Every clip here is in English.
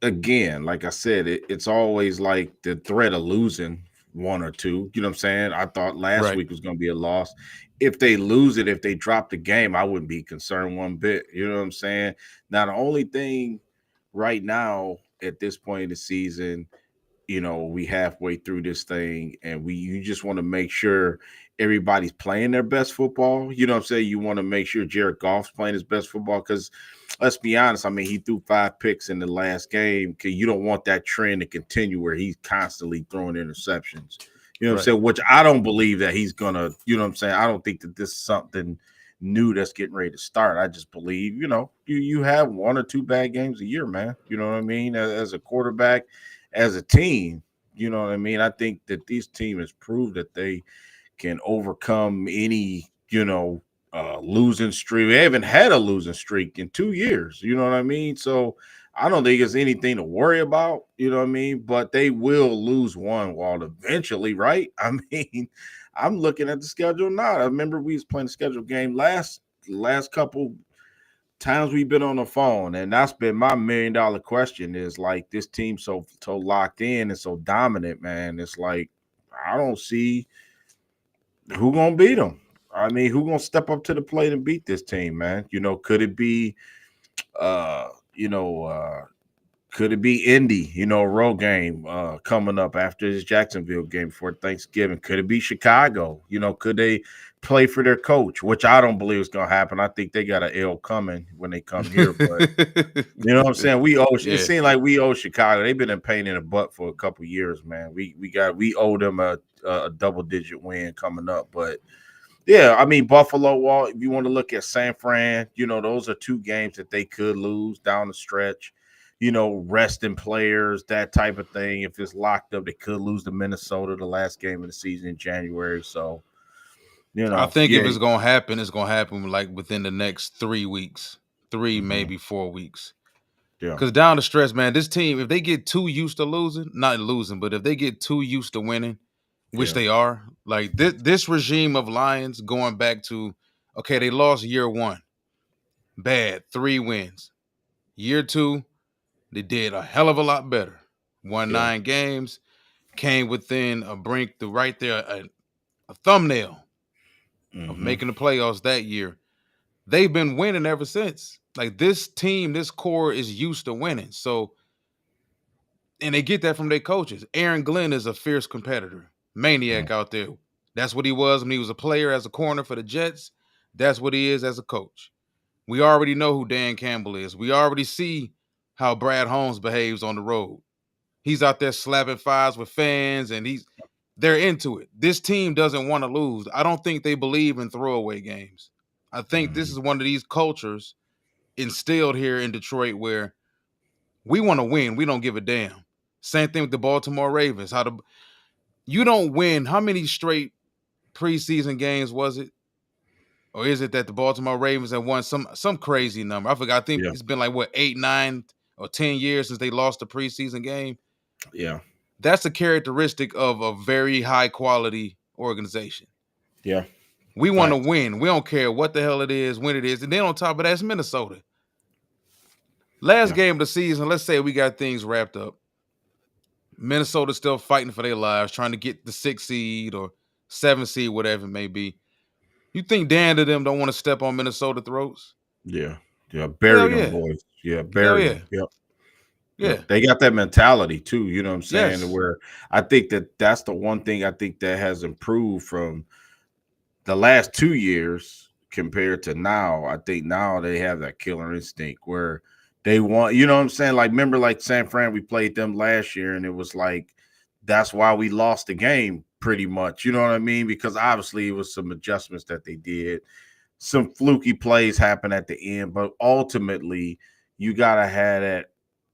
again, like I said, it's always like the threat of losing one or two. You know what I'm saying? I thought last Right. week was going to be a loss. If they lose it, if they drop the game, I wouldn't be concerned one bit. You know what I'm saying? Now, the only thing right now at this point in the season, we halfway through this thing, and you just want to make sure everybody's playing their best football. You know what I'm saying? You want to make sure Jared Goff's playing his best football because let's be honest, I mean, he threw 5 picks in the last game because you don't want that trend to continue where he's constantly throwing interceptions. You know what I'm Right. saying? Which I don't believe that he's gonna, you know what I'm saying? I don't think that this is something new that's getting ready to start. I just believe, you have one or two bad games a year, man. You know what I mean? As a quarterback, as a team, you know what I mean? I think that these team has proved that they can overcome any, losing streak. They haven't had a losing streak in 2 years. You know what I mean? So I don't think it's anything to worry about. You know what I mean? But they will lose one while eventually, right? I mean, I'm looking at the schedule now. I remember we was playing the schedule game last couple times we've been on the phone, and that's been my $1 million question. Is like this team so locked in and so dominant, man. It's like I don't see who gonna beat them. I mean, who gonna step up to the plate and beat this team, man? Could it be uh, you know, uh could it be Indy, road game coming up after this Jacksonville game before Thanksgiving? Could it be Chicago? Could they play for their coach, which I don't believe is going to happen. I think they got an L coming when they come here. But you know what I'm saying? It Yeah. seems like we owe Chicago. They've been in pain in the butt for a couple years, man. We owe them a double digit win coming up. But yeah, I mean Buffalo. Well, if you want to look at San Fran, those are two games that they could lose down the stretch. Resting players, that type of thing. If it's locked up, they could lose to Minnesota the last game of the season in January. So, I think if yeah, it's gonna happen like within the next 3 weeks, three hmm maybe 4 weeks. yeah, Because down the stretch, man, this team, if they get too used to losing, not losing, but if they get too used to winning, which yeah, they are, like this regime of Lions going back to, okay, they lost year one, bad, 3 wins. Year two, they did a hell of a lot better. Won yeah, 9 games, came within a brink to right there, a thumbnail of hmm making the playoffs that year. They've been winning ever since. Like this team, this core is used to winning. So, and they get that from their coaches. Aaron Glenn is a fierce competitor, maniac out there. That's what he was when he was a player as a corner for the Jets. That's what he is as a coach. We already know who Dan Campbell is. We already see how Brad Holmes behaves on the road. He's out there slapping fives with fans, and they're into it. This team doesn't want to lose. I don't think they believe in throwaway games. I think this hmm is one of these cultures instilled here in Detroit where we want to win. We don't give a damn. Same thing with the Baltimore Ravens. You don't win. How many straight preseason games was it? Or is it that the Baltimore Ravens have won some crazy number? I forgot. I think yeah, it's been like what 8, 9 or 10 years since they lost a preseason game. yeah, That's a characteristic of a very high quality organization. yeah. We want to Facts. win. We don't care what the hell it is, when it is. And then on top of that, it's Minnesota. Last Yeah, game of the season, let's say we got things wrapped up. Minnesota's still fighting for their lives, trying to get the 6 seed or 7 seed, whatever it may be. You think Dan to them don't want to step on Minnesota throats? yeah, yeah. Hell Bury them yeah. boys. Yeah, Hell bury yeah. them. Yep. Yep. Yeah. They got that mentality too. You know what I'm saying? Yes. Where I think that that's the one thing I think that has improved from the last 2 years compared to now. I think now they have that killer instinct where they want, you know what I'm saying? Like, remember, like San Fran, we played them last year, and it was like that's why we lost the game pretty much. You know what I mean? Because obviously it was some adjustments that they did, some fluky plays happen at the end, but ultimately you gotta have that.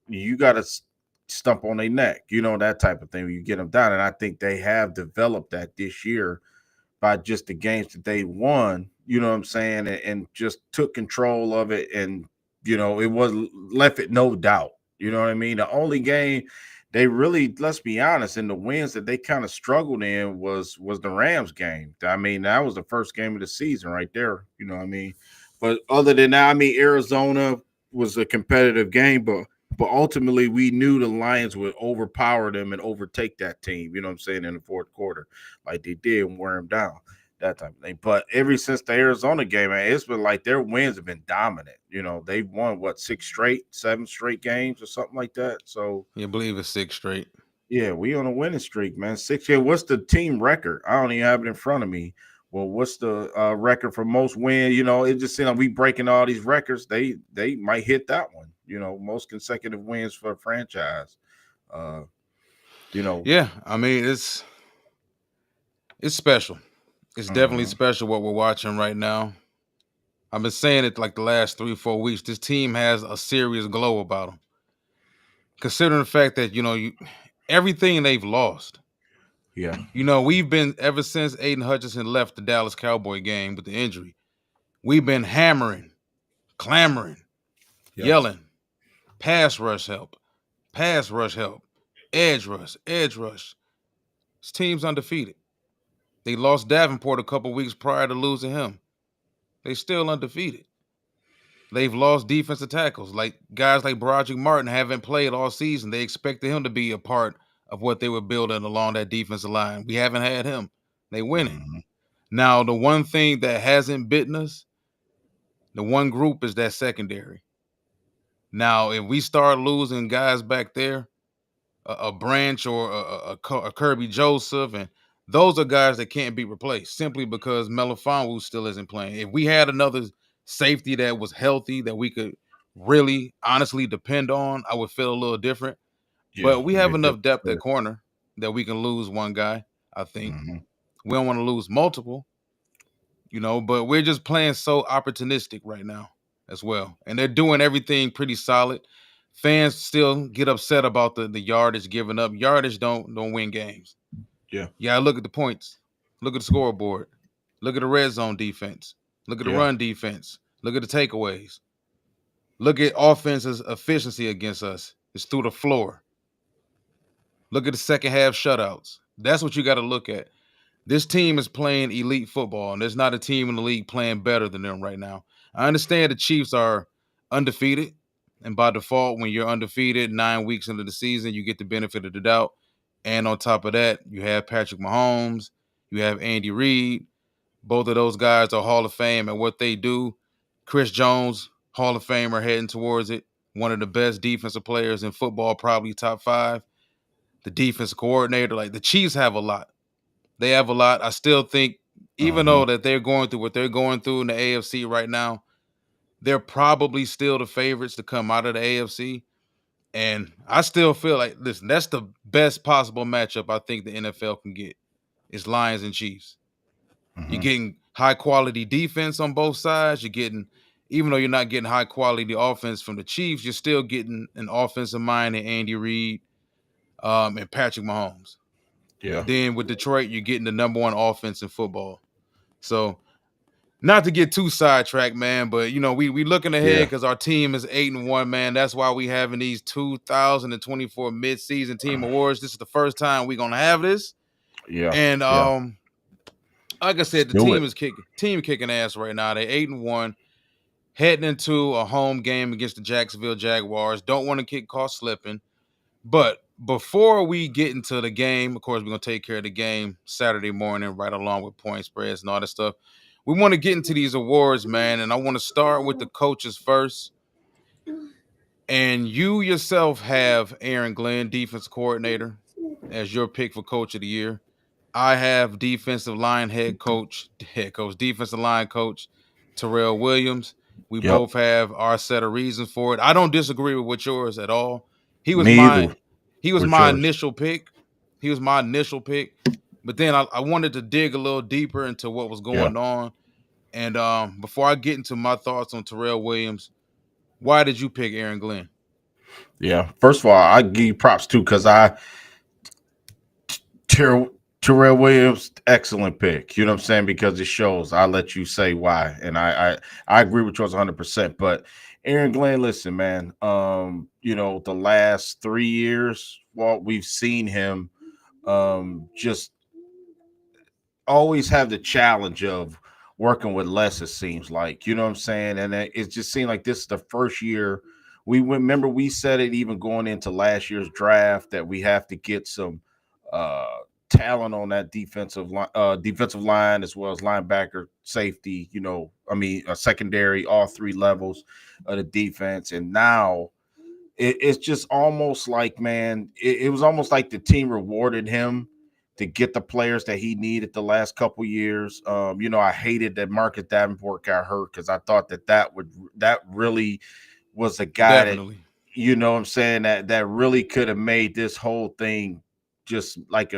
You gotta stump on their neck, that type of thing. When you get them down, and I think they have developed that this year by just the games that they won, you know what I'm saying, and just took control of it, and it was left it no doubt. You know what I mean? The only game they really, let's be honest, in the wins that they kind of struggled in was the Rams game. I mean, that was the first game of the season right there. You know what I mean? But other than that, I mean, Arizona was a competitive game, but But ultimately, we knew the Lions would overpower them and overtake that team. You know what I'm saying, in the fourth quarter, like they did, and wear them down, that type of thing. But ever since the Arizona game, man, it's been like their wins have been dominant. You know, they've won what, six straight, seven straight games or something like that. So You believe it's six straight. yeah, we on a winning streak, man. 6 year. What's the team record? I don't even have it in front of me. Well, what's the record for most win? You know, it just seems like we breaking all these records. They might hit that one. You know, most consecutive wins for a franchise. Uh, you know, Yeah, I mean it's special. It's definitely mhm, special what we're watching right now. I've been saying it like the last 3 4 weeks. This team has a serious glow about them. Considering the fact that everything they've lost. yeah, We've been ever since Aiden Hutchinson left the Dallas Cowboy game with the injury. We've been hammering, clamoring, yeah, yelling, pass rush help, pass rush help, edge rush, edge rush. This team's undefeated. They lost Davenport a couple weeks prior to losing him. They still undefeated. They've lost defensive tackles. Like guys like Broderick Martin haven't played all season. They expected him to be a part of what they were building along that defensive line. We haven't had him. They winning. mhm, Now, the one thing that hasn't bitten us, the one group is that secondary. Now, if we start losing guys back there, a Branch or a Kirby Joseph, and those are guys that can't be replaced simply because Melifonwu still isn't playing. If we had another safety that was healthy that we could really honestly depend on, I would feel a little different. yeah. But we Be a have different enough depth at story. corner that we can lose one guy, I think. Mhm, We don't want to lose multiple, but we're just playing so opportunistic right now as well. And they're doing everything pretty solid. Fans still get upset about the yardage given up. Yardage don't win games. yeah, You gotta look at the points, look at the scoreboard, look at the red zone defense, look at the yeah, run defense, look at the takeaways, look at offense's efficiency against us. It's through the floor. Look at the second half shutouts. That's what you got to look at. This team is playing elite football, and there's not a team in the league playing better than them right now. I understand the Chiefs are undefeated, and by default, when you're undefeated 9 weeks into the season, you get the benefit of the doubt. And on top of that, you have Patrick Mahomes, you have Andy Reid. Both of those guys are Hall of Fame at what they do. Chris Jones, Hall of Famer, heading towards it. One of the best defensive players in football, probably top five. The defensive coordinator, like the Chiefs have a lot. They have a lot. I still think, even mhm, though that they're going through what they're going through in the AFC right now, they're probably still the favorites to come out of the AFC. And I still feel like, listen, that's the best possible matchup I think the NFL can get is Lions and Chiefs. You're mhm, getting high quality defense on both sides. You're getting, even though you're not getting high quality offense from the Chiefs, you're still getting an offensive mind in Andy Reid and Patrick yeah, Mahomes. Then with Detroit, you're getting the number one offense in football. So not to get too sidetracked, man, but we looking ahead yeah, because our team is 8-1, man. That's why we having these 2024 midseason team awards. This is the first time we're gonna have this. yeah, And yeah. like I Let's said, the do team it. is kicking ass right now. They're 8-1, heading into a home game against the Jacksonville Jaguars. Don't want to get caught slipping. But before we get into the game, of course, we're going to take care of the game Saturday morning, right along with point spreads and all that stuff. We want to get into these awards, man. And I want to start with the coaches first. And you yourself have Aaron Glenn, defense coordinator, as your pick for coach of the year. I have defensive line defensive line coach Terrell Williams. We Yep. both have our set of reasons for it. I don't disagree with yours at all. He was Me either. my he was What's my yours? initial pick. He was my initial pick. But then I wanted to dig a little deeper into what was Yeah. going on. And before I get into my thoughts on Terrell Williams, why did you pick Aaron Glenn? Yeah. First of all, I give you props too because Ter- Terrell Williams, excellent pick. You know what I'm saying? Because it shows. I'll let you say why, and I agree with yours 100%. But Aaron Glenn, listen, man. The last 3 years, well, we've seen him just always have the challenge of working with less. It seems like, you know what I'm saying, and it just seemed like this is the first year remember we said it even going into last year's draft that we have to get some uh talent on that defensive line as well as linebacker, safety, a secondary, all three levels of the defense. And now it's just almost like, man, it was almost like the team rewarded him to get the players that he needed the last couple years. I hated that Marcus Davenport got hurt because I thought that really was a guy that, Definitely. what I'm saying, that really could have made this whole thing just like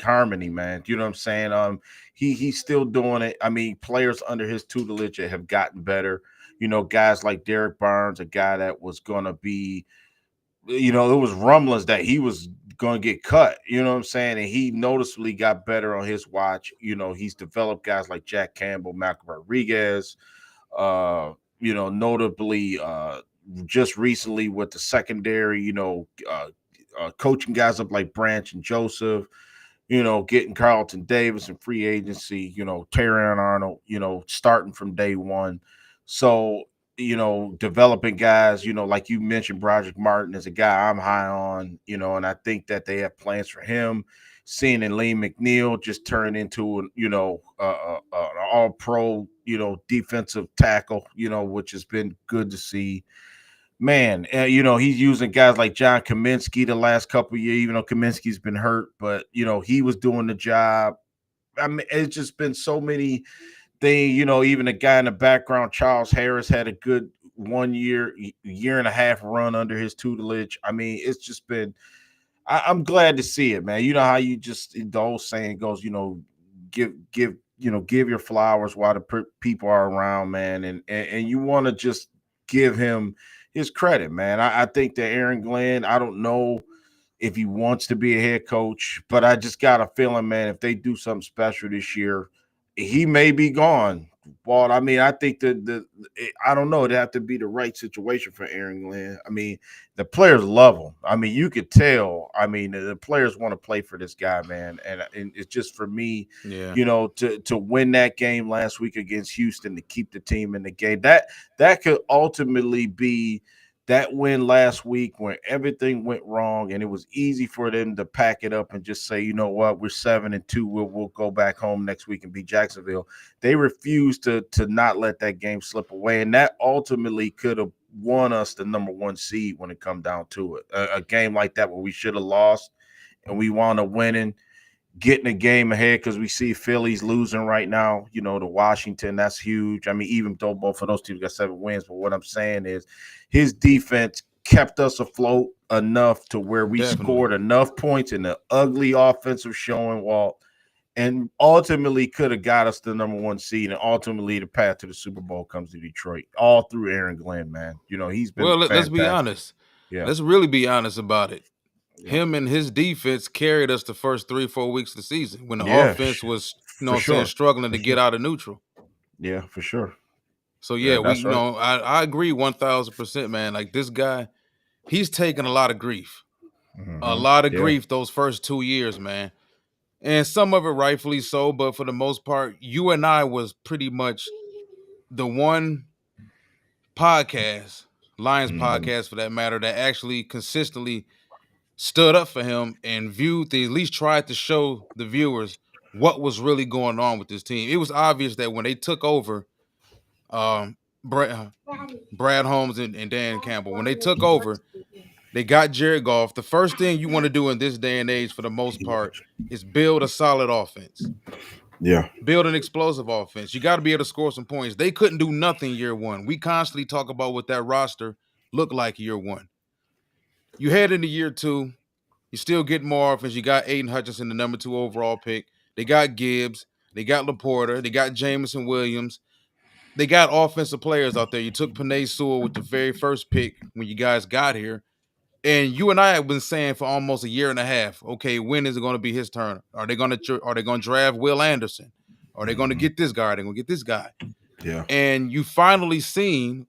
harmony, man. You know what I'm saying? He's still doing it. I mean, players under his tutelage have gotten better. Guys like Derek Barnes, a guy that was gonna be, it was rumblings that he was gonna get cut. You know what I'm saying? And he noticeably got better on his watch. He's developed guys like Jack Campbell, Malcolm Rodriguez, notably just recently with the secondary, coaching guys up like Branch and Joseph, getting Carlton Davis in free agency, Terran Arnold, starting from day one. So, developing guys, like you mentioned, Broderick Martin is a guy I'm high on, and I think that they have plans for him. Seeing in Lee McNeil just turn into an all pro, defensive tackle, which has been good to see. Man, he's using guys like John Kaminsky the last couple of years, even though Kaminsky's been hurt, but he was doing the job. I mean, it's just been so many things. Even a guy in the background, Charles Harris, had a good 1 year and a half run under his tutelage. I mean, it's just been. I'm glad to see it, man. You know how you just, the old saying goes, give your flowers while the people are around, man, and you want to just give him his credit, man. I think that Aaron Glenn, I don't know if he wants to be a head coach, but I just got a feeling, man, if they do something special this year, he may be gone. But I mean, I think I don't know. It'd have to be the right situation for Aaron Glenn. I mean, the players love him. I mean, you could tell. I mean, the players want to play for this guy, man. And it's just for me, Yeah. to win that game last week against Houston, to keep the team in the game. That could ultimately be that win last week when everything went wrong and it was easy for them to pack it up and just say, you know what, we're 7-2. We'll go back home next week and beat Jacksonville. They refused to not let that game slip away, and that ultimately could have won us the number one seed when it come down to it. A game like that where we should have lost and we wound up winning, getting a game ahead because we see Philly's losing right now, to Washington. That's huge. I mean, even though both of those teams got 7 wins, but what I'm saying is his defense kept us afloat enough to where we Definitely. scored enough points in the ugly offensive showing, Walt, and ultimately could have got us the number one seed, and ultimately the path to the Super Bowl comes to Detroit, all through Aaron Glenn, man. He's been Well, let's be fantastic. honest. Yeah. Let's really be honest about it. Yeah. Him and his defense carried us the first 3-4 weeks of the season when the Yeah, offense was, for sure. struggling For to get sure. out of neutral. Yeah, for sure. So Yeah, yeah, we, that's right. I agree 1,000%, man. Like this guy, he's taken a lot of grief, Yeah. those first 2 years, man, and some of it rightfully so. But for the most part, you and I was pretty much the one podcast, Lions Mhm. podcast for that matter, that actually consistently stood up for him and viewed at least tried to show the viewers what was really going on with this team. It was obvious that when they took over, um, Brad Holmes and Dan Campbell, when they took over, they got Jared Goff. The first thing you want to do in this day and age, for the most part, is build a solid offense, Yeah. build an explosive offense. You got to be able to score some points. They couldn't do nothing year one. We constantly talk about what that roster looked like year one. You head into year two, you still get more offense. You got Aiden Hutchinson, the number 2 overall pick. They got Gibbs. They got Laporta. They got Jameson Williams. They got offensive players out there. You took Panay Sewell with the very first pick when you guys got here. And you and I have been saying for almost a year and a half, okay, when is it going to be his turn? Are they going to draft Will Anderson? Are they going to Mhm. get this guy? Are they going to get this guy? Yeah. And you finally seen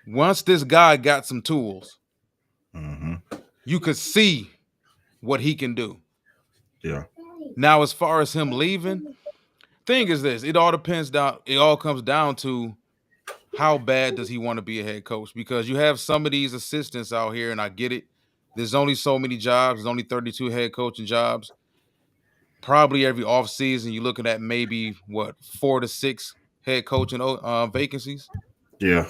once this guy got some tools, Mhm. you could see what he can do. Yeah. Now, as far as him leaving, thing is this: it all comes down to how bad does he want to be a head coach? Because you have some of these assistants out here, and I get it. There's only so many jobs. There's only 32 head coaching jobs. Probably every offseason, you're looking at maybe what 4 to 6 head coaching vacancies. Yeah.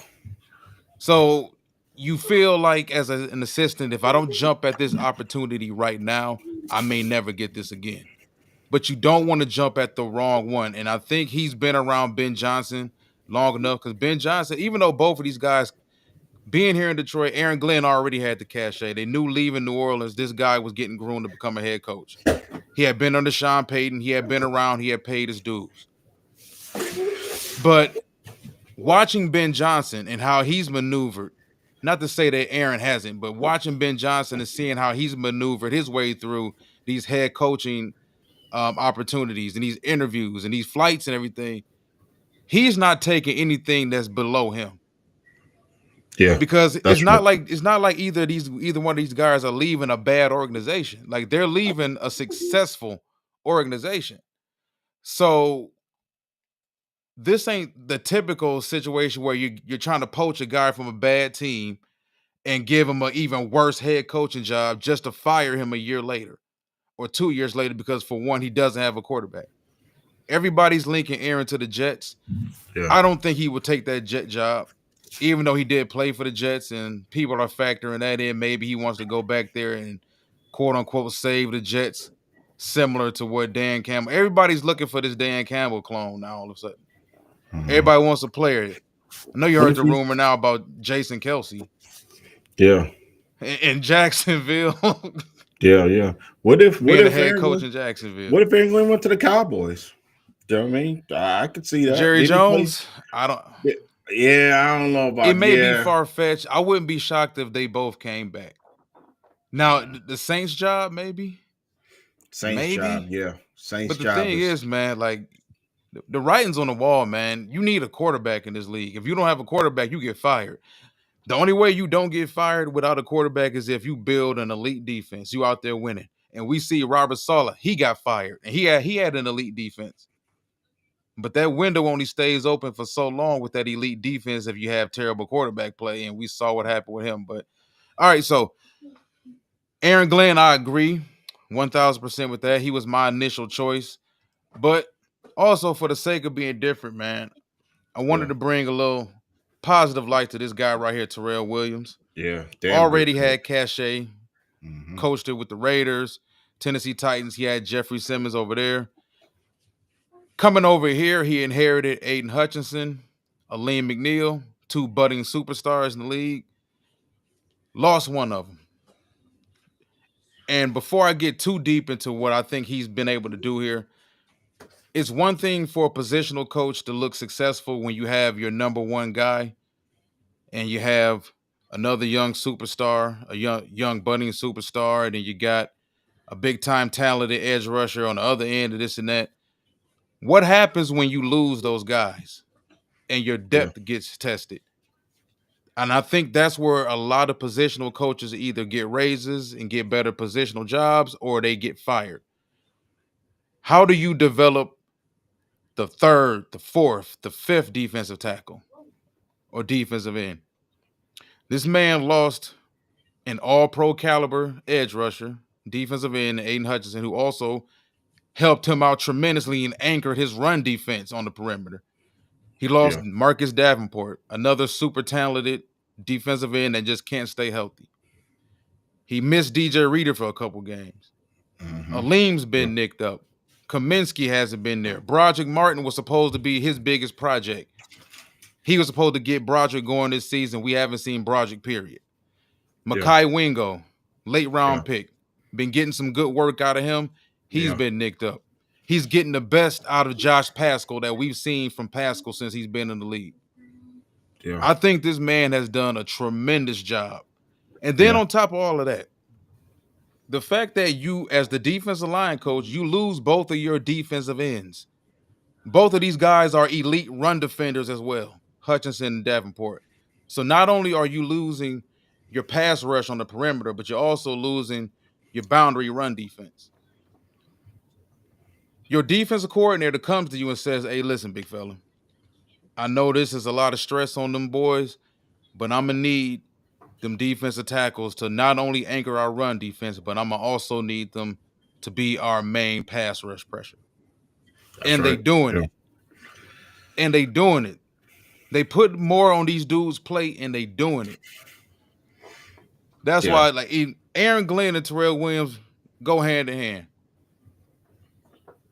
So you feel like as an assistant, if I don't jump at this opportunity right now, I may never get this again. But you don't want to jump at the wrong one. And I think he's been around Ben Johnson long enough because Ben Johnson, even though both of these guys being here in Detroit, Aaron Glenn already had the cachet. They knew leaving New Orleans, this guy was getting groomed to become a head coach. He had been under Sean Payton. He had been around. He had paid his dues. But watching Ben Johnson and how he's maneuvered, not to say that Aaron hasn't, but watching Ben Johnson and seeing how he's maneuvered his way through these head coaching opportunities and these interviews and these flights and everything, he's not taking anything that's below him. Yeah. Because That's right. it's not like either one of these guys are leaving a bad organization. Like they're leaving a successful organization. So this ain't the typical situation where you're trying to poach a guy from a bad team and give him an even worse head coaching job just to fire him a year later or 2 years later because for one, he doesn't have a quarterback. Everybody's linking Aaron to the Jets. Yeah. I don't think he would take that Jet job, even though he did play for the Jets and people are factoring that in. Maybe he wants to go back there and quote unquote save the Jets, similar to what Dan Campbell. Everybody's looking for this Dan Campbell clone now all of a sudden. Everybody wants a player. I know you What heard if the he's- rumor now about Jason Kelsey Yeah. in Jacksonville Yeah. Yeah. What if being a head Aaron coach Glenn, in Jacksonville. what if Aaron Glenn went to the Cowboys? Do you know what I mean? I could see that. Jerry Did he play? Jones, I don't. Yeah, I don't know It about may be yeah. far fetched. I wouldn't be shocked if they both came back. Now, the Saints job, maybe, Saints job, maybe. yeah. Saints But the job thing is is, man, like the writing's on the wall, man. You need a quarterback in this league. If you don't have a quarterback, you get fired. The only way you don't get fired without a quarterback is if you build an elite defense. You out there winning. And we see Robert Saleh, he got fired, and he had an elite defense. But that window only stays open for so long with that elite defense if you have terrible quarterback play. And we saw what happened with him. But all right, so Aaron Glenn, I agree 1000% with that. He was my initial choice. But also for the sake of being different, man, I wanted yeah, to bring a little positive light to this guy right here, Terrell Williams. yeah, damn good Already coach. had cachet, coached it with the Raiders, Tennessee Titans. He had Jeffrey Simmons over there. Coming over here, he inherited Aiden Hutchinson, Aleem McNeil, two budding superstars in the league. Lost one of them. And before I get too deep into what I think he's been able to do here, it's one thing for a positional coach to look successful when you have your number one guy and you have another young superstar, a young budding superstar, and then you got a big time talented edge rusher on the other end of this and that. What happens when you lose those guys and your Yeah, depth gets tested? And I think that's where a lot of positional coaches either get raises and get better positional jobs or they get fired. How do you develop the third, the fourth, the fifth defensive tackle or defensive end? This man lost an all pro caliber edge rusher, defensive end, Aiden Hutchinson, who also helped him out tremendously and anchored his run defense on the perimeter. He lost yeah, Marcus Davenport, another super talented defensive end that just can't stay healthy. He missed DJ Reader for a couple games. Aleem's yeah, been nicked up. Kaminsky hasn't been there. Broderick Martin was supposed to be his biggest project. He was supposed to get Broderick going this season. We haven't seen Broderick, period. yeah, Makai Wingo, late yeah, round pick. Been getting some good work out of him. He's yeah, been nicked up. He's getting the best out of Josh Pascal that we've seen from Pascal since he's been in the league. yeah, I think this man has done a tremendous job. And then yeah, on top of all of that, the fact that you, as the defensive line coach, you lose both of your defensive ends. Both of these guys are elite run defenders as well, Hutchinson and Davenport. So not only are you losing your pass rush on the perimeter, but you're also losing your boundary run defense. Your defensive coordinator comes to you and says, "Hey, listen, big fella, I know this is a lot of stress on them boys, but I'm gonna need them defensive tackles to not only anchor our run defense, but I'm gonna also need them to be our main pass rush pressure. That's And they right. doing Yeah. it. And they doing it. They put more on these dudes' plate, and they doing it. That's Yeah. why, like, Aaron Glenn and Terrell Williams go hand in hand.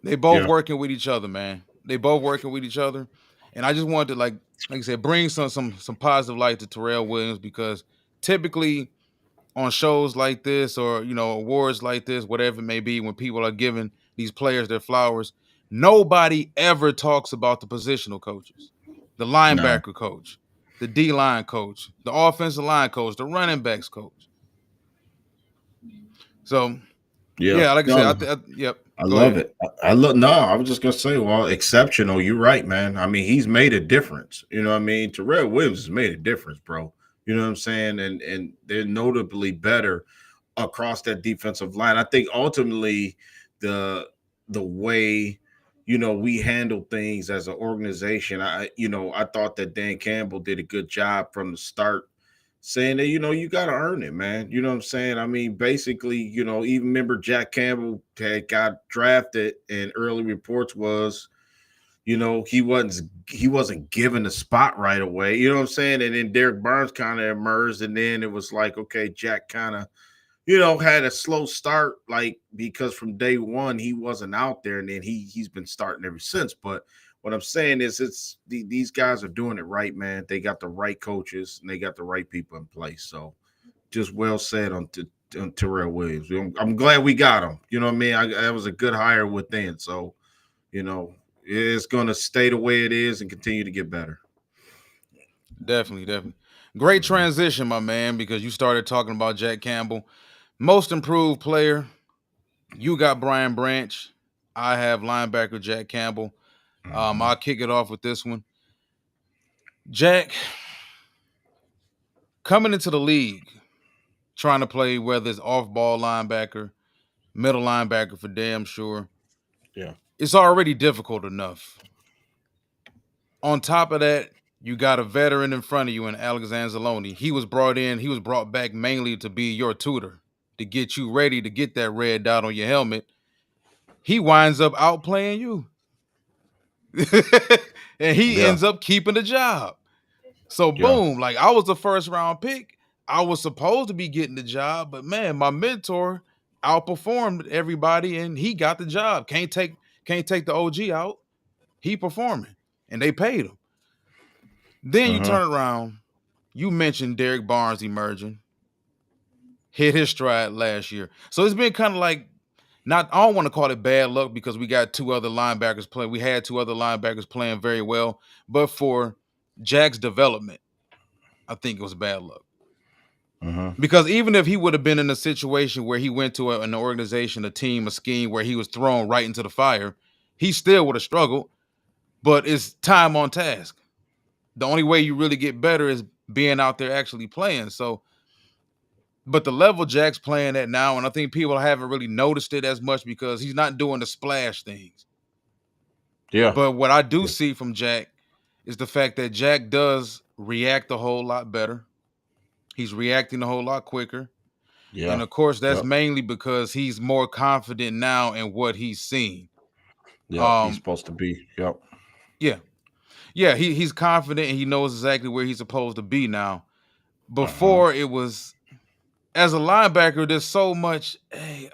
They both Yeah. working with each other, man. They both working with each other, and I just wanted to, like I said, bring some positive light to Terrell Williams because typically on shows like this or awards like this, whatever it may be, when people are giving these players their flowers, nobody ever talks about the positional coaches, the No. linebacker coach, the D line coach, the offensive line coach, the running backs coach. So Yeah. yeah, like I said, No. yep. I Go love ahead. it. I love. No, I was just gonna say, well, exceptional. You're right, man. I mean, he's made a difference. You know what I mean? Terrell Williams has made a difference, bro. You know what I'm saying? And they're notably better across that defensive line. I think ultimately the way we handle things as an organization. I thought that Dan Campbell did a good job from the start, saying that you got to earn it, man. You know what I'm saying? I mean, basically, even remember Jack Campbell had got drafted, and early reports was he wasn't given the spot right away. You know what I'm saying? And then Derek Barnes kind of emerged, and then it was like, okay, Jack kind of had a slow start, like because from day one he wasn't out there, and then he's been starting ever since. But what I'm saying is, these guys are doing it right, man. They got the right coaches and they got the right people in place. So just well said on Terrell Williams. I'm glad we got him. You know what I mean? That was a good hire within. So it's going to stay the way it is and continue to get better. Definitely, definitely. Great transition, my man, because you started talking about Jack Campbell. Most improved player, you got Brian Branch. I have linebacker Jack Campbell. Mm-hmm. I'll kick it off with this one. Jack, coming into the league, trying to play whether it's off ball linebacker, middle linebacker for damn sure, Yeah. it's already difficult enough. On top of that, you got a veteran in front of you in Alexander Zaloni. He was brought back mainly to be your tutor, to get you ready to get that red dot on your helmet. He winds up outplaying you. And he Yeah. ends up keeping the job. So Yeah. boom, like I was the first round pick. I was supposed to be getting the job, but man, my mentor outperformed everybody and he got the job. Can't take the OG out. He performing. And they paid him. Then you Uh-huh. turn around, you mentioned Derek Barnes emerging, hit his stride last year. So it's been kind of like not I don't want to call it bad luck because we got two other linebackers playing. We had two other linebackers playing very well, but for Jack's development, I think it was bad luck. Uh-huh. Because even if he would have been in a situation where he went to an organization, a team, a scheme where he was thrown right into the fire, he still would have struggled. But it's time on task. The only way you really get better is being out there actually playing. So, but the level Jack's playing at now, and I think people haven't really noticed it as much because he's not doing the splash things. Yeah. But what I do Yeah. see from Jack is the fact that Jack does react a whole lot better. He's reacting a whole lot quicker. And Yeah. of course, that's Yep. mainly because he's more confident now in what he's seen. Yep. He's Um, supposed to be. Yep. yeah, yeah, he's confident and he knows exactly where he's supposed to be now. Uh-huh. Before it was as a linebacker, there's so much. Hey,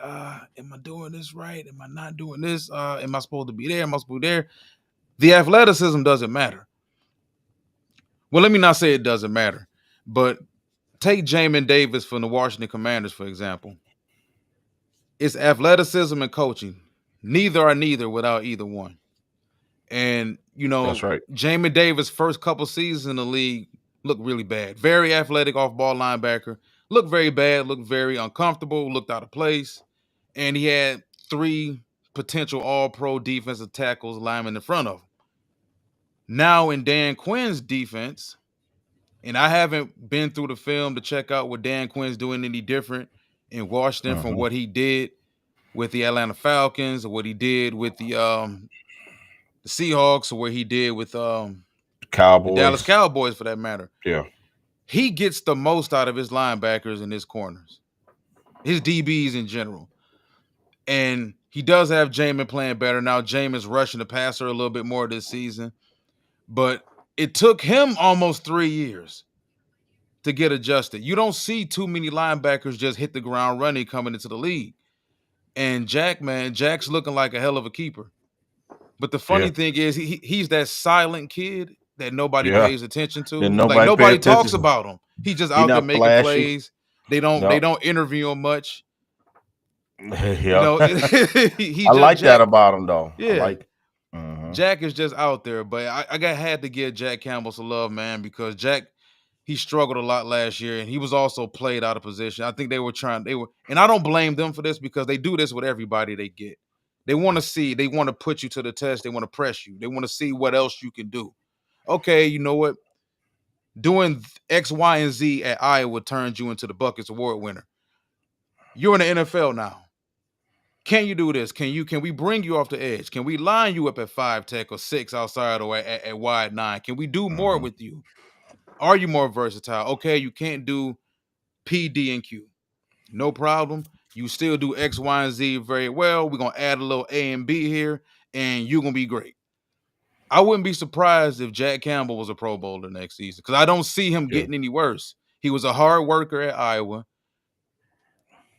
am I doing this right? Am I not doing this? Am I supposed to be there? Am I supposed to be there? The athleticism doesn't matter. Well, let me not say it doesn't matter, but take Jamin Davis from the Washington Commanders, for example. It's athleticism and coaching. Neither are neither without either one. And That's right. Jamin Davis' first couple seasons in the league looked really bad. Very athletic off-ball linebacker. Looked very bad. Looked very uncomfortable. Looked out of place. And he had three potential All-Pro defensive tackles linemen in front of him. Now in Dan Quinn's defense, and I haven't been through the film to check out what Dan Quinn's doing any different in Washington from Uh-huh. what he did with the Atlanta Falcons or what he did with the Seahawks or what he did with the Dallas Cowboys. Cowboys for that matter. Yeah. He gets the most out of his linebackers and his corners, his DBs in general. And he does have Jamin playing better. Now Jamin's rushing the passer a little bit more this season, but it took him almost 3 years to get adjusted. You don't see too many linebackers just hit the ground running coming into the league. And Jack, man, Jack's looking like a hell of a keeper. But the Yeah. funny thing is, he's that silent kid that nobody Yeah. pays attention And to. Like nobody pay nobody talks attention. about him. He's just He out there not making flashy. plays. They No. don't interview him much. You Yeah. know, he I just like that Jack. about him though. I Yeah, like. Mhm. Jack is just out there. But had to give Jack Campbell some love, man, because Jack, he struggled a lot last year, and he was also played out of position. I think they were, and I don't blame them for this because they do this with everybody they get. They want to see, they want to put you to the test, they want to press you, they want to see what else you can do. Okay, you know what? Doing X, Y, and Z at Iowa turns you into the Buckets Award winner. You're in the NFL now. Can you do this? Can we bring you off the edge? Can we line you up at 5 tech or 6 outside or at wide 9? Can we do more Mhm. with you? Are you more versatile? Okay, you can't do P, D, and Q. No problem. You still do X, Y, and Z very well. We're gonna add a little A and B here, and you're gonna be great. I wouldn't be surprised if Jack Campbell was a Pro Bowler next season because I don't see him Yeah. getting any worse. He was a hard worker at Iowa.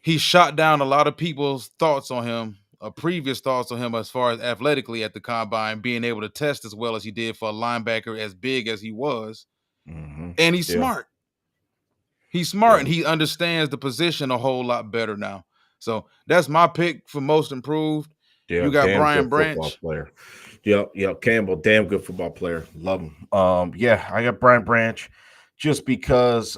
He shot down a lot of people's thoughts on him, previous thoughts on him as far as athletically at the combine, being able to test as well as he did for a linebacker as big as he was. Mhm. And he's Yeah. smart. He's smart Yeah. and he understands the position a whole lot better now. So that's my pick for most improved. Yeah. You got Damn Brian good football Branch. player. Yep. Yep. Campbell, damn good football player. Love him. Yeah, I got Brian Branch just because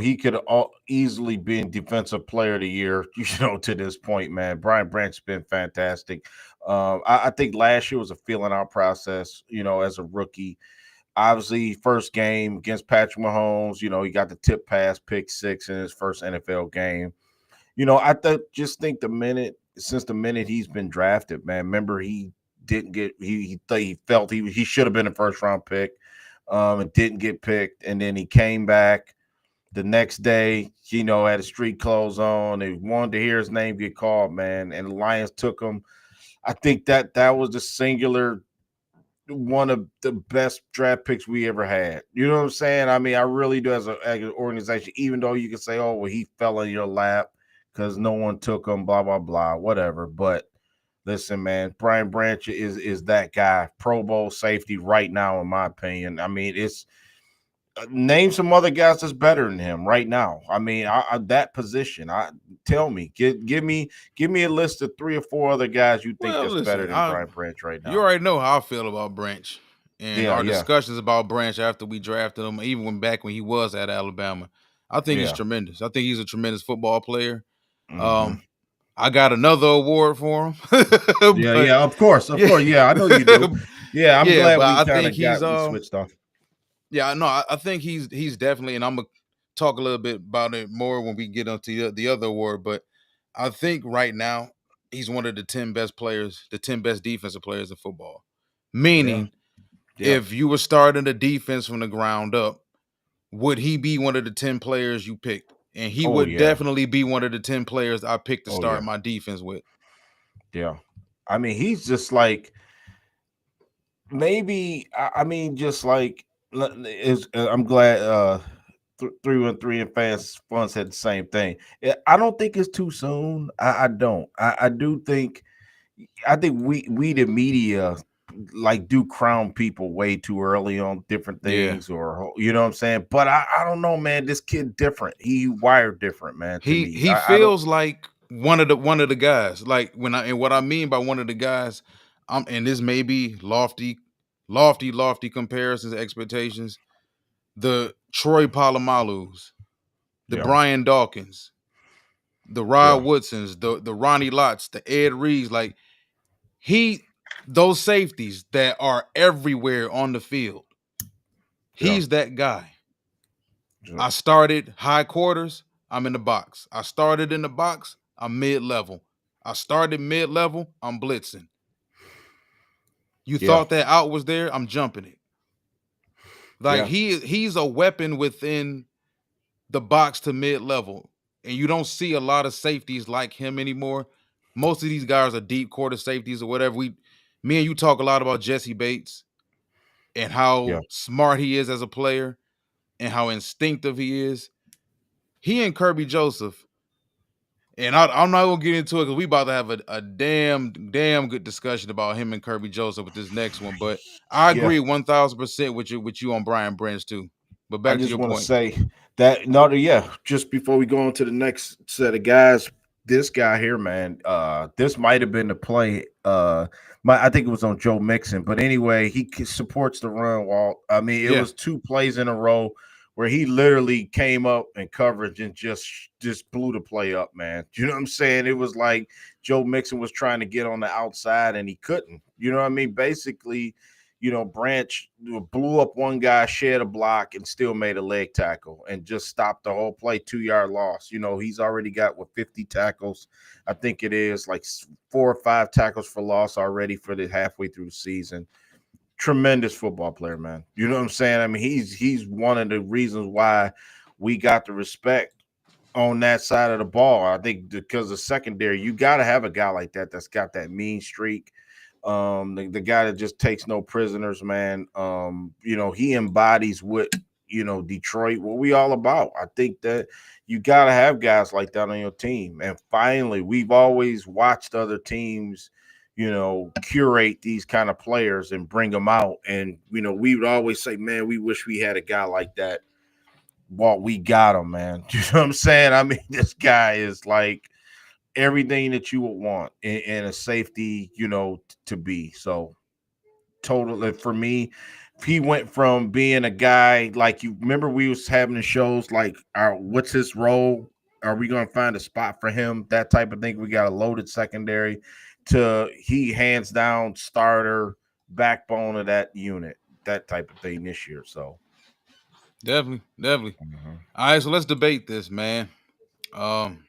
he could easily been defensive player of the year, to this point, man. Brian Branch has been fantastic. I think last year was a feeling out process, as a rookie. Obviously, first game against Patrick Mahomes, he got the tip pass, pick six in his first NFL game. Just think the minute he's been drafted, man. Remember, he didn't get he felt he should have been a first round pick, and didn't get picked, and then he came back the next day, had his street clothes on. They wanted to hear his name get called, man, and the Lions took him. I think that was the singular one of the best draft picks we ever had. You know what I'm saying? I mean, I really do as an organization, even though you can say, oh, well, he fell in your lap because no one took him, blah, blah, blah, whatever. But listen, man, Brian Branch is that guy, Pro Bowl safety right now, in my opinion. I mean, it's name some other guys that's better than him right now. I mean, that position. Tell me, give me a list of 3 or 4 other guys you think Well, that's better listen, than Brian Branch right you now. already know how I feel about Branch and Yeah, our yeah, discussions about Branch after we drafted him, even when he was at Alabama. I think he's yeah. tremendous. I think he's a tremendous football player. Hmm. Um, I got another award for him, Yeah, but yeah, of course, of yeah, course. Yeah, I know you do. Yeah, I'm yeah, glad but we I kind think of got he's we switched off. yeah, no, I think he's definitely, and I'm gonna talk a little bit about it more when we get onto the other award. But I think right now he's one of the 10 best players, the 10 best defensive players in football. Yeah, Meaning, yeah. if you were starting the defense from the ground up, would he be one of the 10 players you picked? And he Oh would yeah. definitely be one of the 10 players I picked to Oh start yeah. my defense with. Yeah. I mean, he's just like maybe. I mean, just like is. I'm glad. 313 and fans funds had the same thing. I don't think it's too soon. I don't. I do think. I think we the media like do crown people way too early on different Yeah. things, or you know what I'm saying. But I don't know, man. This kid different. He wired different, man. To me, He I don't. feels like one of the guys. Like and what I mean by one of the guys, and this may be lofty comparisons, expectations. The Troy Palomalus, the Yeah, Brian Dawkins, the Rod yeah, Woodsons, the Ronnie Lotts, the Ed Reeds, like he those safeties that are everywhere on the field. yeah, He's that guy. yeah, I started high quarters, I'm in the box. I started in the box, I'm mid-level. I started mid-level, I'm blitzing. You yeah. thought that out was there, I'm jumping it. Like Yeah. he's a weapon within the box to mid level, and you don't see a lot of safeties like him anymore. Most of these guys are deep quarter safeties or whatever. Me and you talk a lot about Jesse Bates and Yeah. how smart he is as a player and how instinctive he is. He and Kirby Joseph, and I'm not gonna get into it because we about to have a damn good discussion about him and Kirby Joseph with this next one. But I Yeah. agree 1,000% with you on Brian Branch too. But I back to just your want to point. say that no, yeah. Just before we go on to the next set of guys, this guy here, man, this might have been the play. I think it was on Joe Mixon, but anyway, supports the run. Walt. I mean, it Yeah, was two plays in a row where he literally came up in coverage and just blew the play up, man. You know what I'm saying? It was like Joe Mixon was trying to get on the outside and he couldn't. You know what I mean? Basically, Branch blew up one guy, shared a block, and still made a leg tackle and just stopped the whole play, 2 yard loss. He's already got 50 tackles. I think it is like 4 or 5 tackles for loss already for the halfway through the season. Tremendous football player, man. You know what I'm saying? I mean, he's one of the reasons why we got the respect on that side of the ball. I think because the secondary, you got to have a guy like that that's got that mean streak. The guy that just takes no prisoners, man. He embodies what Detroit, what we all about. I think that you got to have guys like that on your team. And finally, we've always watched other teams curate these kind of players and bring them out. And, we would always say, man, we wish we had a guy like that. Well, we got him, man. You know what I'm saying? I mean, this guy is like everything that you would want in a safety, to be. So totally for me, he went from being a guy like you remember we was having the shows like what's his role? Are we gonna find a spot for him? That type of thing. We got a loaded secondary to he hands down starter backbone of that unit, that type of thing this year. So definitely, definitely. mhm. All right, so let's debate this, man. Um,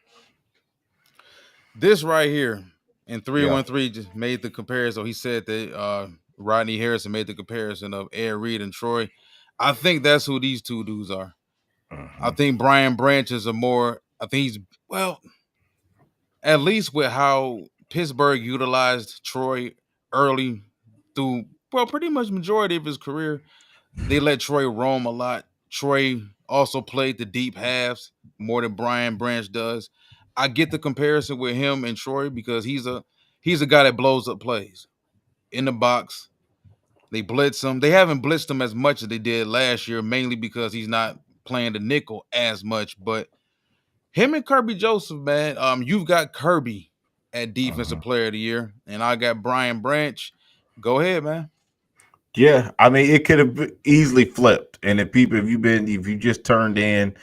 this right here, and Yeah. 313 just made the comparison. He said that Rodney Harrison made the comparison of Ed Reed and Troy. I think that's who these two dudes are. I Mhm. think Brian Branch is a more. I think he's well, at least with how Pittsburgh utilized Troy early through pretty much majority of his career. They let Troy roam a lot. Troy also played the deep halves more than Brian Branch does. I get the comparison with him and Troy because he's a guy that blows up plays in the box. They blitz him. They haven't blitzed him as much as they did last year, mainly because he's not playing the nickel as much. But him and Kirby Joseph, man, you've got Kirby at Defensive Mhm. Player of the Year, and I got Brian Branch. Go ahead, man. Yeah, I mean, it could have easily flipped. And if you just tuned in,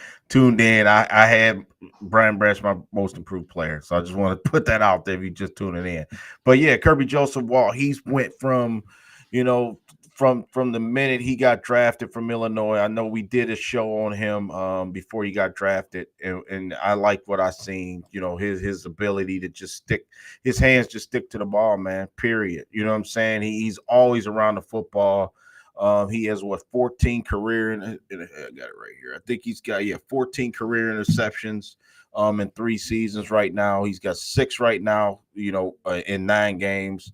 I had Brian Branch my most improved player. So I just want to put that out there if you just tuning in. But yeah, Kirby Joseph Wall, he's went from, you know, from the minute he got drafted from Illinois. I know we did a show on him before he got drafted, and I like what I seen. His ability to just stick his hands just stick to the ball, man. Period. You know what I'm saying? He's always around the football. He has 14 career. I got it right here. I think he's got 14 career interceptions. In 3 seasons right now. He's got 6 right now. In 9 games.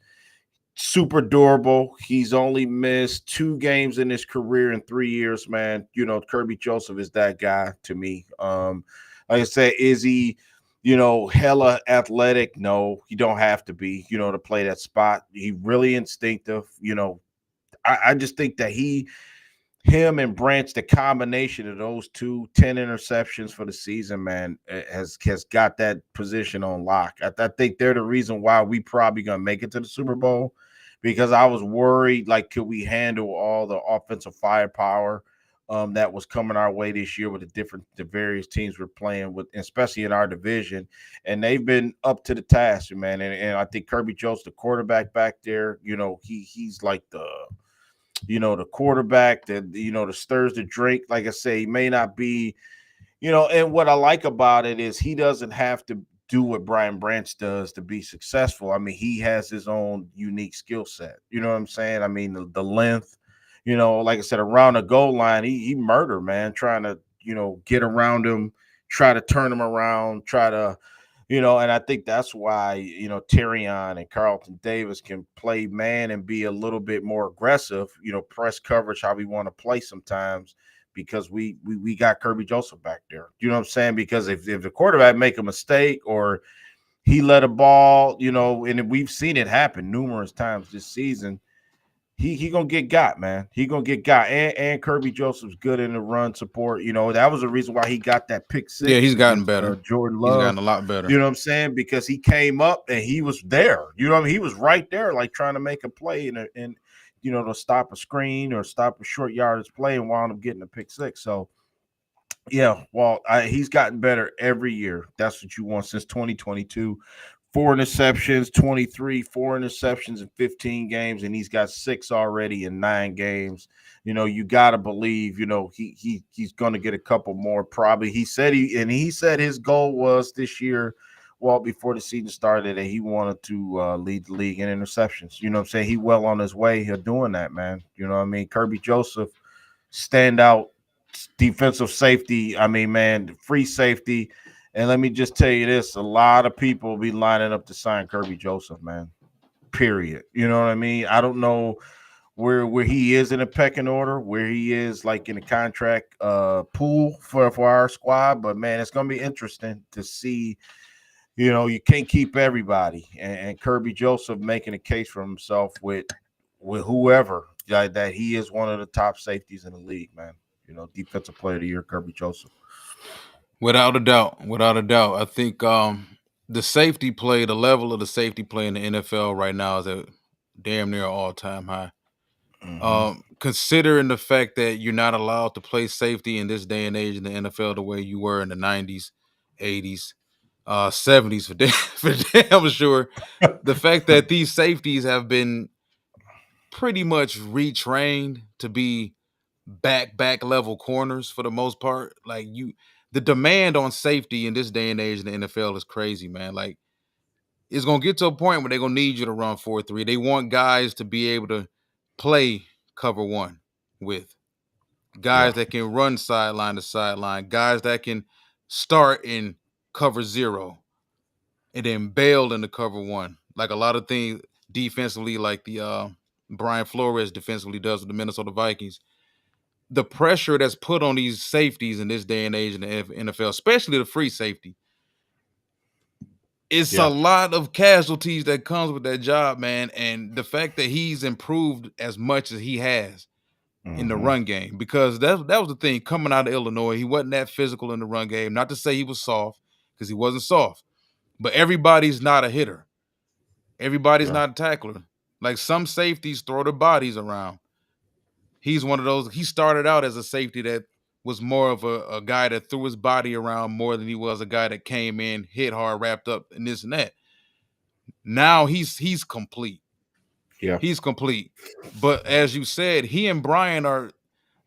Super durable. He's only missed 2 games in his career in 3 years, man. Kirby Joseph is that guy to me. Like I said, is he hella athletic? No, you don't have to be, to play that spot. He really instinctive. I just think that him and Branch, the combination of those two, 10 interceptions for the season, man, has got that position on lock. I think they're the reason why we probably gonna make it to the Super Bowl because I was worried, like, could we handle all the offensive firepower that was coming our way this year with the various teams we're playing with, especially in our division, and they've been up to the task, man. And I think Kirby Jones, the quarterback back there, he's like the quarterback that that stirs the drink. Like I say, he may not be, and what I like about it is he doesn't have to do what Brian Branch does to be successful. I mean, he has his own unique skill set. You know what I'm saying? I mean, the length, like I said, around the goal line, he murdered, man, trying to, get around him, try to turn him around, try to, and I think that's why, Tyrion and Carlton Davis can play man and be a little bit more aggressive, press coverage, how we want to play sometimes, because we got Kirby Joseph back there. You know what I'm saying? Because if the quarterback make a mistake or he let a ball, and we've seen it happen numerous times this season, he gonna get got, man. He gonna get got. And Kirby Joseph's good in the run support. That was the reason why he got that pick Yeah, six he's gotten against better. Jordan He's Love. gotten a lot better. You know what I'm saying? Because he came up and he was there. You know what I mean? He was right there, like trying to make a play and to stop a screen or stop a short yardage play and wound up getting a pick six. So yeah, well, he's gotten better every year. That's what you want since 2022. 4 interceptions, 23, 4 interceptions in 15 games, and he's got 6 already in 9 games. You got to believe, he's going to get a couple more probably. He said his goal was this year, well, before the season started, that he wanted to lead the league in interceptions. You know what I'm saying? He well on his way here doing that, man. You know what I mean? Kirby Joseph, standout defensive safety. I mean, man, free safety. And let me just tell you this: a lot of people will be lining up to sign Kirby Joseph, man. Period. You know what I mean? I don't know where he is in the pecking order, where he is like in the contract pool for our squad, but man, it's gonna be interesting to see. You can't keep everybody, and Kirby Joseph making a case for himself with whoever that he is one of the top safeties in the league, man. Defensive player of the year, Kirby Joseph. Without a doubt. Without a doubt. I think the safety play, the level of the safety play in the NFL right now is at damn near all-time high. Mm-hmm. Considering the fact that you're not allowed to play safety in this day and age in the NFL the way you were in the 90s, 80s, 70s for damn sure. The fact that these safeties have been pretty much retrained to be back level corners for the most part. Like the demand on safety in this day and age in the NFL is crazy, man. Like it's gonna get to a point where they're gonna need you to run 4-3. They want guys to be able to play cover one with Yeah, guys that can run sideline to sideline, guys that can start in cover zero and then bail in the cover one. Like a lot of things defensively, like the Brian Flores defensively does with the Minnesota Vikings. The pressure that's put on these safeties in this day and age in the NFL, especially the free safety, it's a yeah. lot of casualties that comes with that job, man. And the fact that he's improved as much as he has in the Mm-hmm. run game, because that was the thing coming out of Illinois. He wasn't that physical in the run game. Not to say he was soft, because he wasn't soft, but everybody's not a hitter. Everybody's Yeah, not a tackler. Like some safeties throw their bodies around. He's one of those. He started out as a safety that was more of a guy that threw his body around more than he was a guy that came in, hit hard, wrapped up, and this and that. Now he's complete. yeah, He's complete. But as you said, he and Brian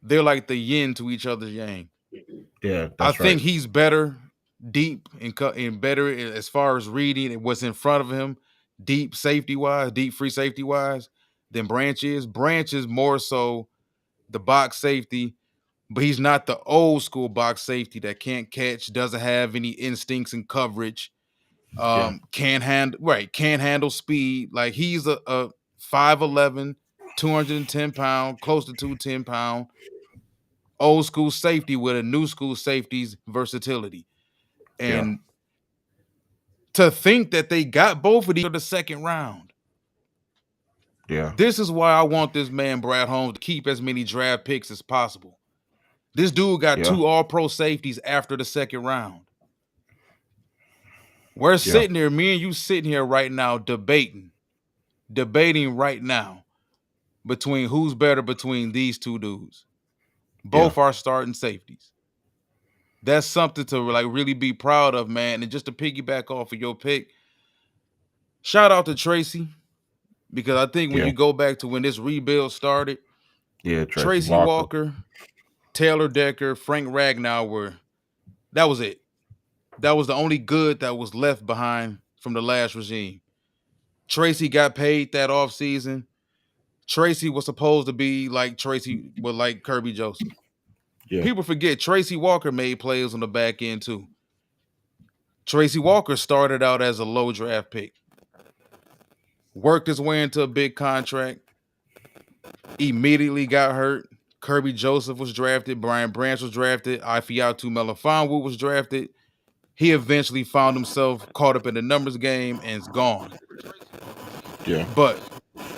they're like the yin to each other's yang. yeah. I That's right. think he's better deep and better as far as reading and what's in front of him, deep safety wise, deep free safety wise, than Branch is. Branch is more so the box safety, but he's not the old school box safety that can't catch, doesn't have any instincts in coverage, Yeah, can't handle speed. Like he's a 5'11", 210 pound, close to 210 pound, old school safety with a new school safety's versatility. yeah, And to think that they got both of these in the second round. yeah, This is why I want this man, Brad Holmes, to keep as many draft picks as possible. This dude got yeah, 2 all-pro safeties after the second round. We're yeah, sitting here, me and you sitting here right now debating right now between who's better between these two dudes. yeah, Both are starting safeties. That's something to like really be proud of, man. And just to piggyback off of your pick, shout out to Tracy, because I think when yeah, you go back to when this rebuild started, yeah. Tracy Tracy Walker. Walker, Taylor Decker, Frank Ragnow that was it. That was the only good that was left behind from the last regime. Tracy got paid that offseason. Tracy was supposed to be like Tracy, but like Kirby Joseph. Yeah. People forget Tracy Walker made plays on the back end too. Tracy Walker started out as a low draft pick, worked his way into a big contract, immediately got hurt. Kirby Joseph was drafted. Brian Branch was drafted. Ifiatu Melifonwu was drafted. He eventually found himself caught up in the numbers game and is gone. Yeah. But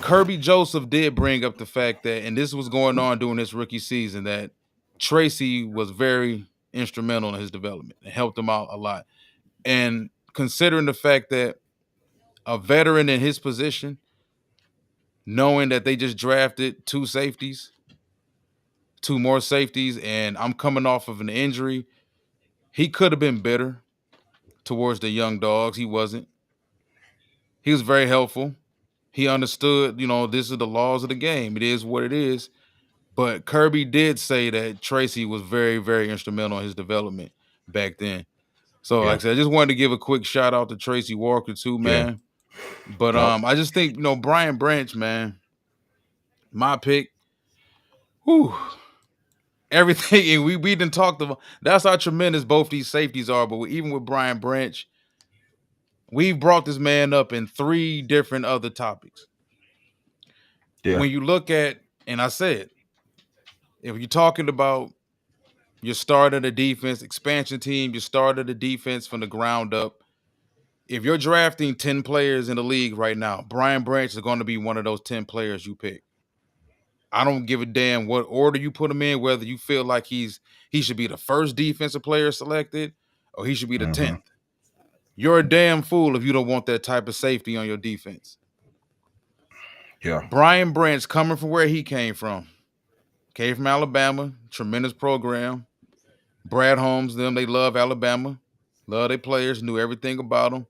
Kirby Joseph did bring up the fact that, and this was going on during his rookie season, that Tracy was very instrumental in his development and helped him out a lot. And considering the fact that a veteran in his position, knowing that they just drafted two more safeties, and I'm coming off of an injury, he could have been bitter towards the young dogs. He wasn't. He was very helpful. He understood, this is the laws of the game. It is what it is. But Kirby did say that Tracy was very, very instrumental in his development back then. So, like I said, I just wanted to give a quick shout out to Tracy Walker too, man. But I just think, Brian Branch, man, my pick. Whew. Everything, and we didn't talk about. That's how tremendous both these safeties are. But even with Brian Branch, we've brought this man up in 3 different other topics. Yeah. When you look at, and I said, if you're talking about your start of the defense, expansion team, your start of the defense from the ground up, if you're drafting 10 players in the league right now, Brian Branch is going to be one of those 10 players you pick. I don't give a damn what order you put him in, whether you feel like he should be the first defensive player selected or he should be the 10th. You're a damn fool if you don't want that type of safety on your defense. Yeah. Brian Branch, coming from where he came from Alabama, tremendous program. Brad Holmes, they love Alabama, love their players, knew everything about them.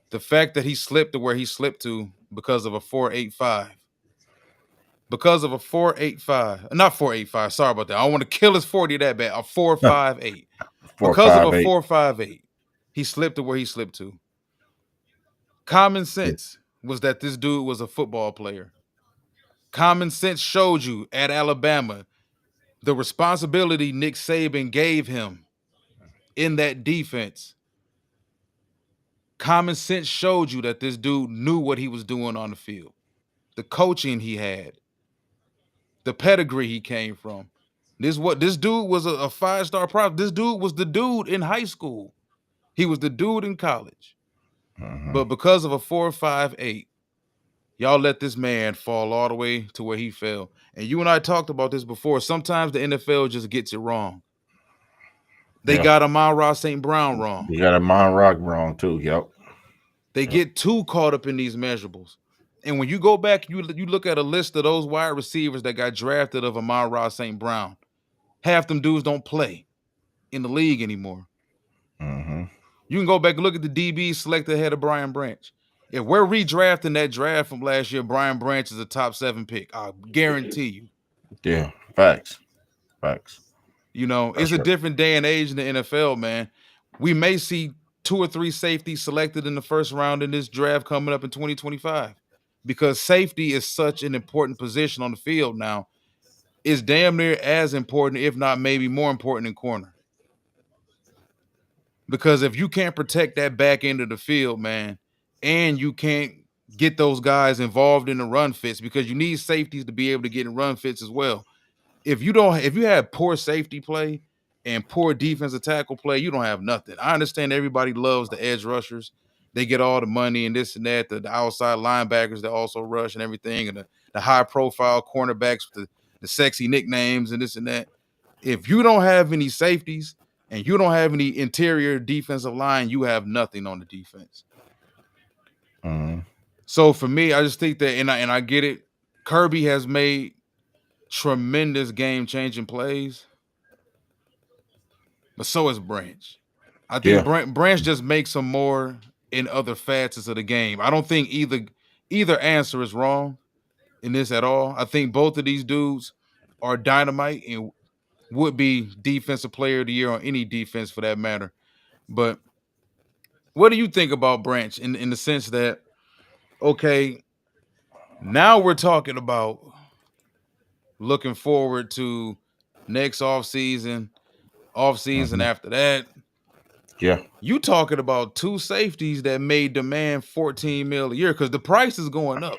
The fact that he slipped to where he slipped to because of a 4.85. Because of a 4.85. Not 4.85, sorry about that. I don't want to kill his 40 that bad. A 4.58. Because of a 4.58, he slipped to where he slipped to. Common sense was that this dude was a football player. Common sense showed you at Alabama the responsibility Nick Saban gave him in that defense. Common sense showed you that this dude knew what he was doing on the field. The coaching he had, the pedigree he came from. This dude was a 5-star prospect. This dude was the dude in high school. He was the dude in college. But because of a 4.58, y'all let this man fall all the way to where he fell. And you and I talked about this before. Sometimes the NFL just gets it wrong. They got Amon-Ra St. Brown wrong. They got Amon-Ra wrong too. Yep. They get too caught up in these measurables. And when you go back, you look at a list of those wide receivers that got drafted of Amon-Ra St. Brown. Half them dudes don't play in the league anymore. You can go back and look at the DBs selected ahead of Brian Branch. If we're redrafting that draft from last year, Brian Branch is a top 7 pick. I guarantee you. Yeah, facts. It's a different day and age in the NFL, man. We may see 2 or 3 safeties selected in the first round in this draft coming up in 2025 because safety is such an important position on the field now. It's damn near as important, if not maybe more important than corner. Because if you can't protect that back end of the field, man, and you can't get those guys involved in the run fits, because you need safeties to be able to get in run fits as well. If you have poor safety play and poor defensive tackle play, you don't have nothing. I understand everybody loves the edge rushers. They get all the money and this and that, the outside linebackers that also rush and everything, and the high profile cornerbacks with the sexy nicknames and this and that. If you don't have any safeties and you don't have any interior defensive line, you have nothing on the defense. So for me, I just think that, and I get it, Kirby has made tremendous game-changing plays, but so is Branch. I think Branch just makes some more in other facets of the game. I don't think either answer is wrong in this at all. I think both of these dudes are dynamite and would be defensive player of the year on any defense for that matter. But what do you think about Branch in the sense that, okay, Now we're talking about looking forward to next off season Mhm. after that. Yeah, You talking about two safeties that may demand 14 mil a year because the price is going up.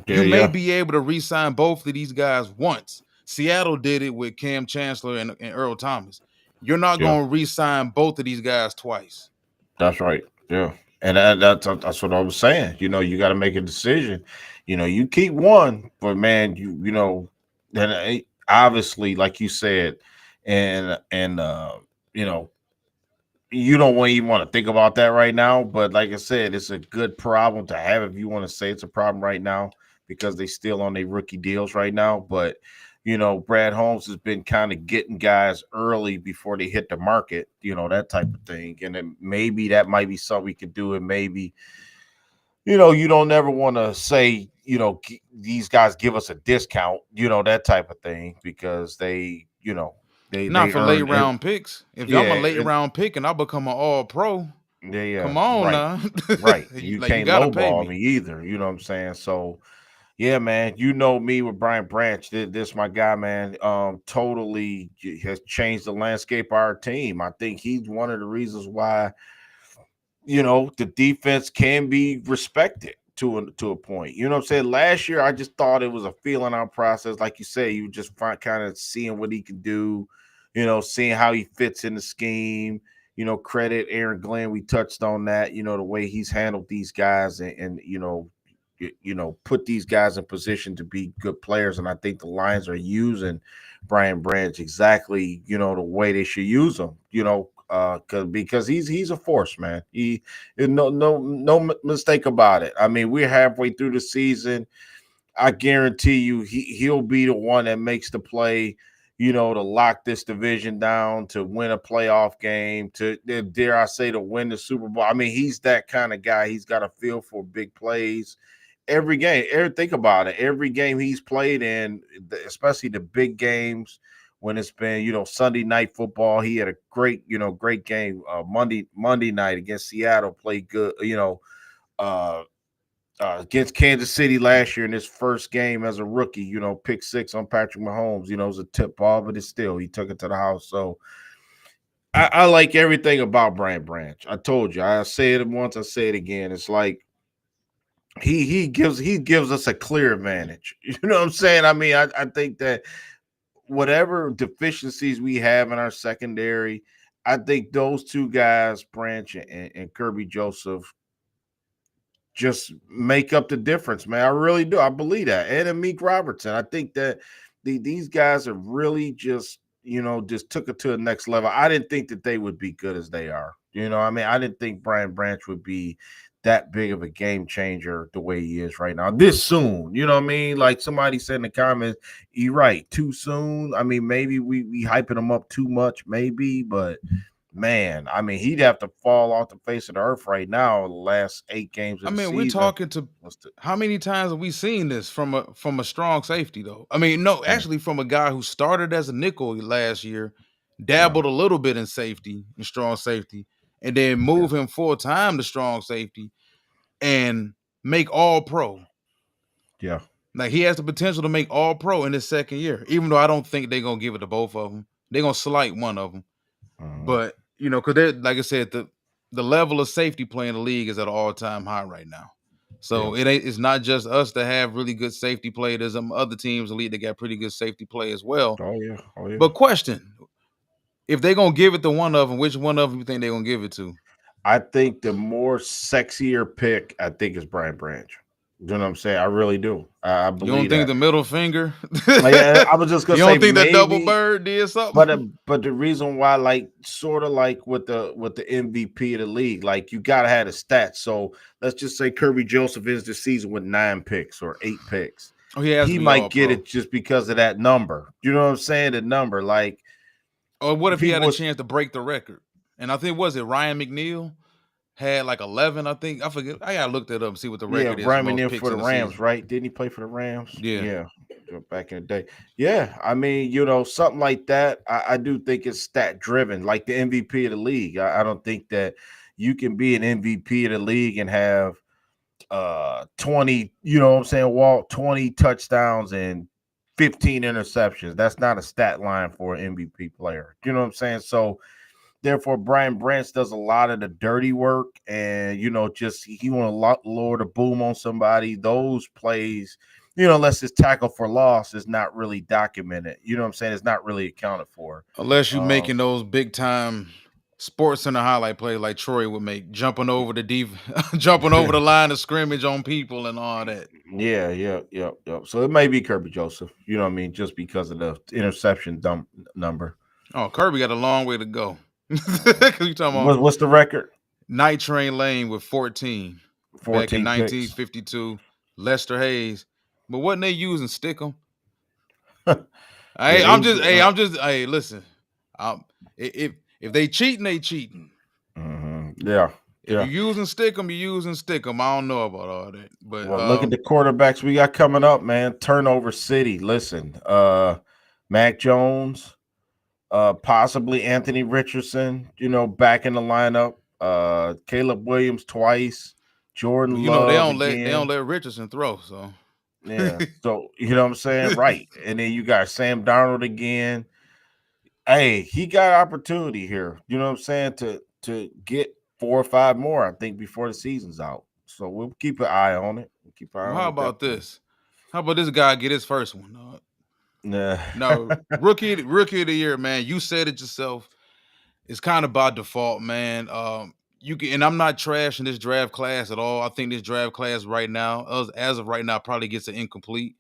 yeah, You may yeah. be able to re-sign both of these guys once. Seattle did it with Cam Chancellor and Earl Thomas. You're not Yeah, going to re-sign both of these guys twice. that's right. Yeah, and that's what I was saying. You got to make a decision. You keep one, but man, then obviously, like you said, and you know, you don't even want to think about that right now. But like I said, it's a good problem to have if you want to say it's a problem right now because they still on their rookie deals right now. But Brad Holmes has been kind of getting guys early before they hit the market, that type of thing. And then maybe that might be something we could do. And maybe, you don't never want to say, these guys give us a discount, that type of thing because Not they for late earn it. round picks. If I'm a Yeah, late round pick and I become an all pro, yeah, yeah, come on right. now. Right. You Like you can't gotta pay lowball me. me either. You know what I'm saying? So yeah, man. You know me with Brian Branch. This my guy, man. Totally has changed the landscape of our team. I think he's one of the reasons why the defense can be respected to a point. You know what I'm saying? Last year, I just thought it was a feeling out process. Like you say, you just find kind of seeing what he can do, seeing how he fits in the scheme. Credit Aaron Glenn. We touched on that. The way he's handled these guys and put these guys in position to be good players. And I think the Lions are using Brian Branch exactly, the way they should use him. Because he's a force, man. No mistake about it. I mean, we're halfway through the season. I guarantee you, he'll be the one that makes the play. To lock this division down, to win a playoff game, to dare I say, to win the Super Bowl. I mean, he's that kind of guy. He's got a feel for big plays every game. Think about it. Every game he's played in, especially the big games when it's been, Sunday night football. He had a great game. Monday night against Seattle, played good. Uh, against Kansas City last year in his first game as a rookie, pick six on Patrick Mahomes. It was a tip ball, but it's still he took it to the house. So I like everything about Brian Branch. I told you, I say it once, I say it again. It's like he gives us a clear advantage. You know what I'm saying? I mean, I think that whatever deficiencies we have in our secondary, I think those two guys, Branch and Kirby Joseph, just make up the difference, man. I really do. I believe that. And Amik Robertson. I think that these guys are really just took it to the next level. I didn't think that they would be good as they are. I mean, I didn't think Brian Branch would be that big of a game changer the way he is right now. This soon. You know what I mean? Like somebody said in the comments, you're right, too soon. I mean, maybe we hyping him up too much, maybe, but man, I mean, he'd have to fall off the face of the earth right now. The last 8 games I of the mean, we're season. talking to What's the how many times have we seen this from a strong safety though? I mean, no, yeah, actually from a guy who started as a nickel last year, yeah, dabbled a little bit in safety, in strong safety, and then yeah, move him full time to strong safety and make all pro. yeah. Like he has the potential to make all pro in his second year, even though I don't think they're gonna give it to both of them. They're gonna slight one of them. Mhm. But because they're like I said, the level of safety play in the league is at an all time high right now. Yeah. So it's not just us that have really good safety play. There's some other teams in the league that got pretty good safety play as well. Oh yeah. Oh yeah. But question: if they're gonna give it to one of them, which one of them you think they're gonna give it to? I think the more sexier pick, I think, is Brian Branch. You know what I'm saying? I really do. I You don't believe think that. the middle finger? Yeah, I was just gonna You say don't think that double maybe, bird did but something? but the reason why, like, sort of like with the MVP of the league, like you gotta have the stats. So let's just say Kirby Joseph is the season with 9 picks or 8 picks. Oh, he has to He be all might get pro. it just because of that number. You know what I'm saying? The number, like Or what if he had people a was chance to break the record? And I think was it Ryan McNeil had like 11. I think I forget. I gotta look that up and see what the yeah, record is for Ryan most McNeil for picks the in the Rams, season. right? Didn't he play for the Rams? Yeah. Yeah, back in the day. Yeah, I mean, something like that. I do think it's stat driven, like the MVP of the league. I don't think that you can be an MVP of the league and have 20, you know what I'm saying, Walt, 20 touchdowns and 15 interceptions. That's not a stat line for an MVP player. You know what I'm saying? So therefore, Brian Branch does a lot of the dirty work, and just he want to lower the boom on somebody. Those plays, unless it's tackle for loss, is not really documented. You know what I'm saying? It's not really accounted for. Unless you Um, making those big time sports center highlight plays like Troy would make, jumping over the deep, jumping over the line of scrimmage on people and all that. yeah, yeah. So it may be Kirby Joseph. You know what I mean? Just because of the interception number. Oh, Kirby got a long way to go. Because you talking about What's the record? Night Train Lane with 14 back in 14 picks. 1952. Lester Hayes, but wasn't they using Stickum? Yeah, Hey, they was getting up. hey, listen. If they cheating, they cheating. Yeah, If yeah. you're using Stickum, you're using Stickum. I don't know about all that, but Well, look at the quarterbacks we got coming up, man. Turnover City. Listen, Mac Jones, possibly Anthony Richardson, back in the lineup. Caleb Williams twice, Jordan you know Love they don't again. let Richardson throw. So Yeah. So you know what I'm saying? Right. And then you got Sam Darnold again. Hey, he got opportunity here. You know what I'm saying? To get 4 or 5 more, I think, before the season's out. So we'll keep an eye on it. We'll keep an eye well, on how it about definitely. this? How about this guy get his first one? Nah. No, rookie of the year, man. You said it yourself. It's kind of by default, man. You can, and I'm not trashing this draft class at all. I think this draft class right now, as of right now, probably gets an incomplete.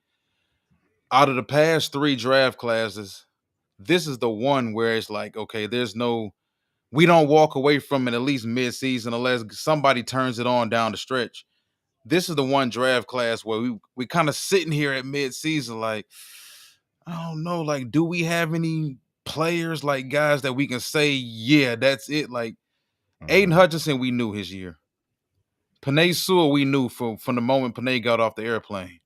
Out of the past 3 draft classes, this is the one where it's like, okay, we don't walk away from it at least mid-season unless somebody turns it on down the stretch. This is the one draft class where we kind of sitting here at mid-season, like, I don't know, like, do we have any players like guys that we can say, yeah, that's it? Like Aiden Mhm, Hutchinson, we knew his year. Panay Sewell, we knew from the moment Panay got off the airplane.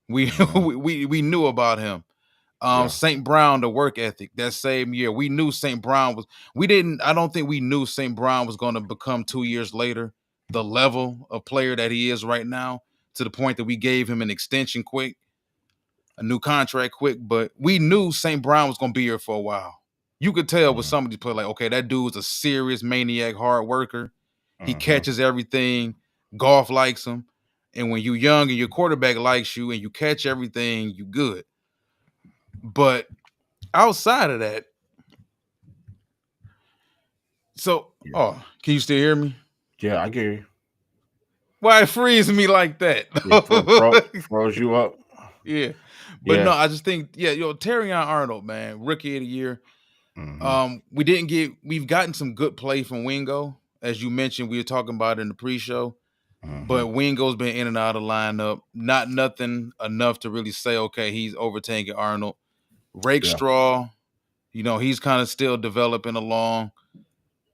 We mhm. we knew about him. Yeah. St. Brown, the work ethic that same year. We knew St. Brown was, we didn't, I don't think we knew St. Brown was going to become 2 years later the level of player that he is right now, to the point that we gave him an extension quick, a new contract quick. But we knew St. Brown was going to be here for a while. You could tell with Mhm, some of these players, like, okay, that dude's a serious maniac, hard worker. He mhm. catches everything. Golf likes him. And when you're young and your quarterback likes you and you catch everything, you good. But outside of that, so, Yeah. oh, can you still hear me? Yeah, I get you. Why it frees me like that? Yeah, froze you up. Yeah, but no, Yeah. I just think, yeah, Terrion Arnold, man, rookie of the year. Mhm, We've gotten some good play from Wingo, as you mentioned. We were talking about it in the pre-show, but mhm. Wingo's been in and out of lineup. Not nothing enough to really say, okay, he's overtaking Arnold. Yeah. Rakestraw, he's kind of still developing along.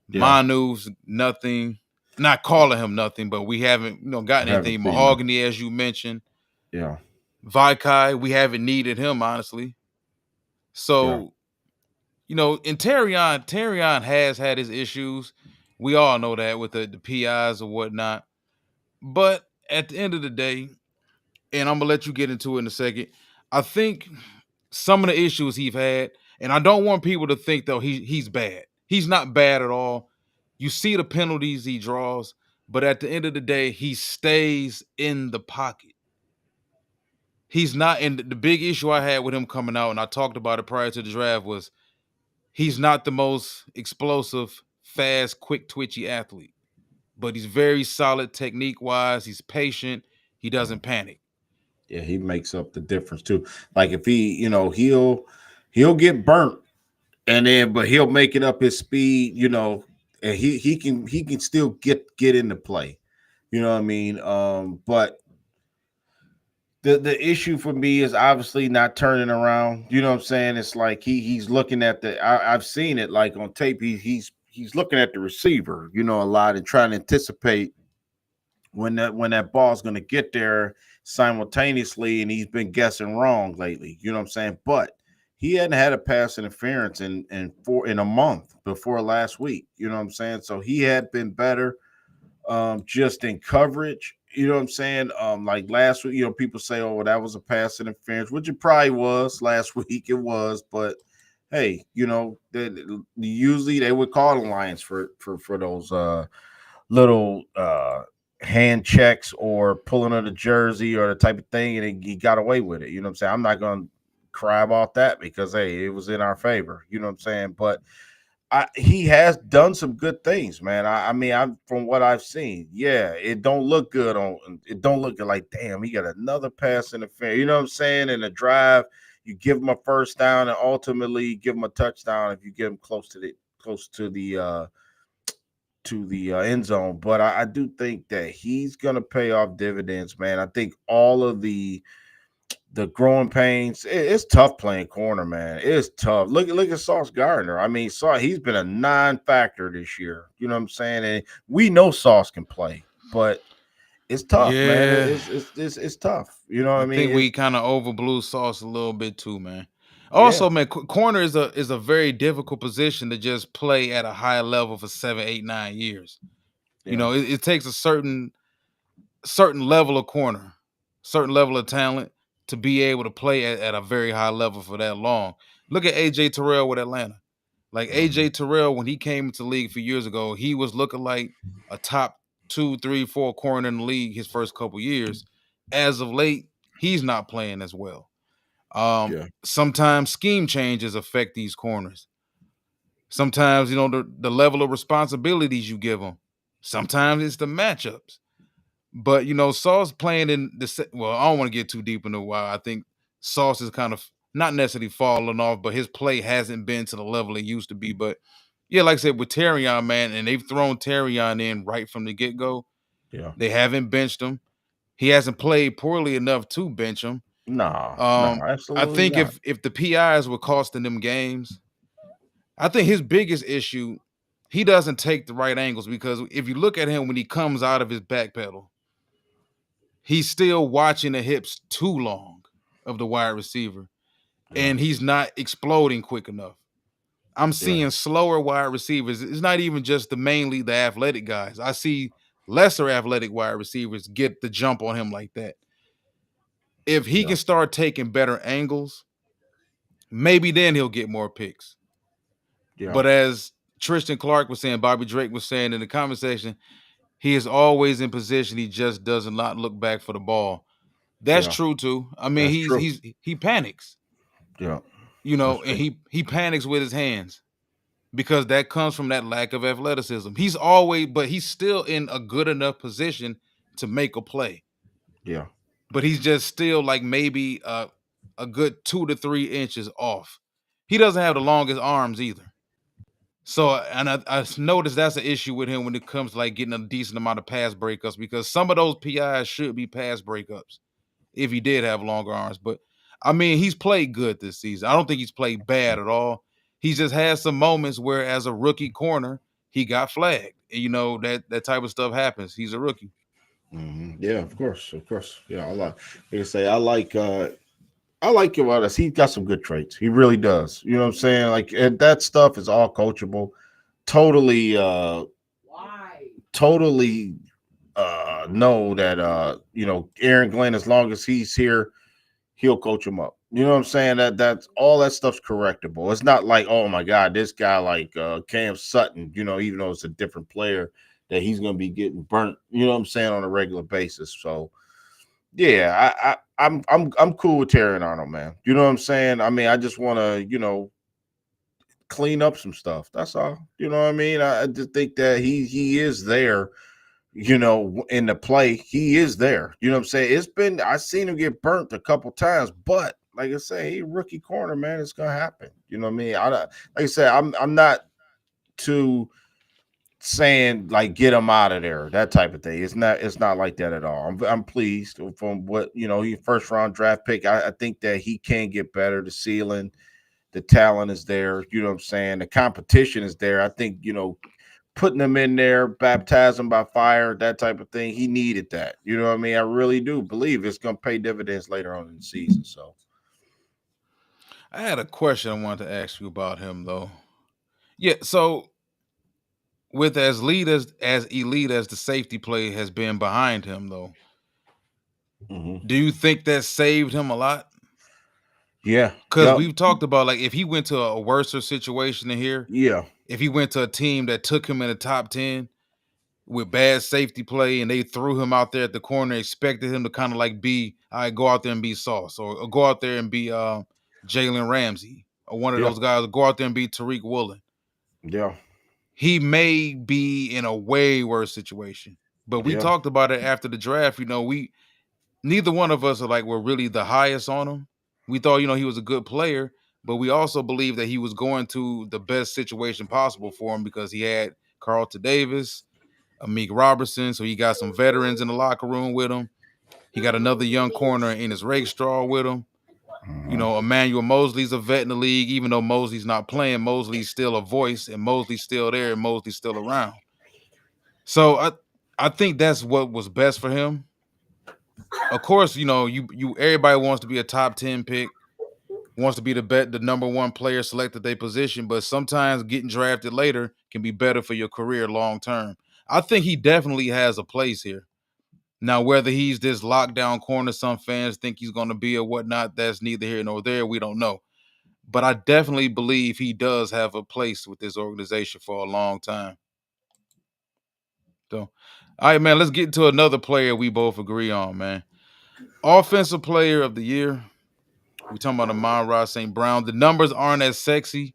Yeah. Manu's nothing. Not calling him nothing, but we haven't, I gotten haven't anything. seen them. Mahogany, as you mentioned. Yeah. Vikai, we haven't needed him, honestly. Yeah. So, and Terrion has had his issues. We all know that with the PIs or whatnot. But at the end of the day, and I'm gonna let you get into it in a second, I think some of the issues he's had, and I don't want people to think though he's bad. He's not bad at all. You see the penalties he draws, but at the end of the day, he stays in the pocket. He's not, and the big issue I had with him coming out, and I talked about it prior to the draft, was he's not the most explosive, fast, quick, twitchy athlete, but he's very solid technique wise. He's patient. He doesn't panic. Yeah, he makes up the difference too. Like if he, he'll get burnt and then but he'll make it up his speed, and he can still get into play. You know what I mean? But the issue for me is obviously not turning around. You know what I'm saying? It's like he's looking at I've seen it like on tape. He's looking at the receiver, a lot and trying to anticipate when that ball's going to get there simultaneously, and he's been guessing wrong lately. You know what I'm saying? But he hadn't had a pass interference in a month before last week. You know what I'm saying? So he had been better, just in coverage. you know what I'm saying? Like last week, people say, "Oh, well, that was a pass interference," which it probably was last week. It was, but hey, usually they would call the Lions for those little hand checks or pulling of the jersey or the type of thing, and he got away with it. You know what I'm saying? I'm not gonna cry about that because hey, it was in our favor. You know what I'm saying? But he has done some good things, man. I mean, I'm from what I've seen. Yeah, it don't look good on. It don't look good. Like, damn, he got another pass interference. You know what I'm saying? In a drive, you give him a first down, and ultimately give him a touchdown if you get him close to the end zone. But I do think that he's gonna pay off dividends, man. I think all of the growing pains. It's tough playing corner, man. It's tough. Look at Sauce Gardner. I mean, he's been a non-factor this year. You know what I'm saying? And we know Sauce can play, but it's tough, man. Yeah, It's tough. You know what I I mean? think we kind of overblew Sauce a little bit too, man. Yeah, Also, man, corner is a very difficult position to just play at a high level for 7, 8, 9 years. You yeah, know, it takes a certain level of corner, certain level of talent to be able to play at a very high level for that long. Look at AJ Terrell with Atlanta. Like mhm, AJ Terrell, when he came into the league a few years ago, he was looking like a top 2, 3, 4 corner in the league his first couple years. As of late, he's not playing as well. yeah, Sometimes scheme changes affect these corners. Sometimes, the level of responsibilities you give them. Sometimes it's the matchups. But Sauce playing in well, I don't want to get too deep into why I think Sauce is kind of not necessarily falling off, but his play hasn't been to the level it used to be. But yeah, like I said, with Terrion, man, and they've thrown Terrion in right from the get-go. yeah. They haven't benched him. He hasn't played poorly enough to bench him. No, no, Um, I absolutely think not. if the PIs were costing them games, I think his biggest issue, he doesn't take the right angles because if you look at him when he comes out of his back pedal, he's still watching the hips too long of the wide receiver, Yeah, and he's not exploding quick enough. I'm yeah, seeing slower wide receivers. It's not even just mainly the athletic guys. I see lesser athletic wide receivers get the jump on him like that. If he yeah, can start taking better angles, maybe then he'll get more picks. yeah, But as Tristan Clark was saying, Bobby Drake was saying in the conversation, he is always in position. He just does not look back for the ball. That's yeah. true too. I mean, That's true. he panics, Yeah, that's and true. he panics with his hands because that comes from that lack of athleticism. But he's still in a good enough position to make a play. Yeah, But he's just still like maybe a good 2 to 3 inches off. He doesn't have the longest arms either. So, and I noticed that's an issue with him when it comes to like getting a decent amount of pass breakups because some of those PIs should be pass breakups if he did have longer arms. But I mean, he's played good this season. I don't think he's played bad at all. He just had some moments where, as a rookie corner, he got flagged. And, that type of stuff happens. He's a rookie. yeah. Of course, of course. Yeah, like I say, I like him about us. He's got some good traits. He really does. You know what I'm saying? Like, and that stuff is all coachable. Totally, totally know that Aaron Glenn, as long as he's here, he'll coach him up. You know what I'm saying? That's all that stuff's correctable. It's not like, oh my God, this guy like Cam Sutton, even though it's a different player, that he's gonna be getting burnt, you know what I'm saying, on a regular basis. So yeah, I'm cool with Terry Arnold, man. You know what I'm saying? I mean, I just want to, clean up some stuff. That's all. You know what I mean? I just think that he is there. In the play, he is there. You know what I'm saying? I've seen him get burnt a couple times, but like I say, he rookie corner, man. It's gonna happen. You know what I mean? Like I said, I'm not too saying like get him out of there, that type of thing. It's not like that at all. I'm pleased from what he first round draft pick. I think that he can get better. The ceiling, the talent is there. You know what I'm saying? The competition is there. I think putting him in there, baptize him by fire, that type of thing. He needed that. You know what I mean? I really do believe it's gonna pay dividends later on in the season. So I had a question I wanted to ask you about him, though. Yeah, so with as elite as the safety play has been behind him, though, Hmm. Do you think that saved him a lot? Yeah. Because Yep. we've talked about, like, if he went to a worser situation than here, Yeah. if he went to a team that took him in the top 10 with bad safety play and they threw him out there at the corner, expected him to kind of like be, all right, go out there and be Sauce, or go out there and be Jalen Ramsey, or one of Yeah. those guys, go out there and be Tariq Woolen. Yeah. He may be in a way worse situation. But we Yeah. talked about it after the draft. We neither one of us are like we're really the highest on him. We thought, he was a good player, but we also believe that he was going to the best situation possible for him because he had Carlton Davis, Amik Robertson, so he got some veterans in the locker room with him. He got another young corner in his Rakestraw with him. Hmm. Emmanuel Mosley's a vet in the league. Even though Mosley's not playing, Mosley's still a voice, and Mosley's still there, and Mosley's still around. So I think that's what was best for him. Of course, you everybody wants to be a top 10 pick, wants to be the number one player selected their position, but sometimes getting drafted later can be better for your career long term. I think he definitely has a place here. Now, whether he's this lockdown corner, some fans think he's going to be or whatnot, that's neither here nor there. We don't know. But I definitely believe he does have a place with this organization for a long time. So, all right, man, let's get into another player we both agree on, man. Offensive player of the year. We talking about Amon-Ra St. Brown. The numbers aren't as sexy.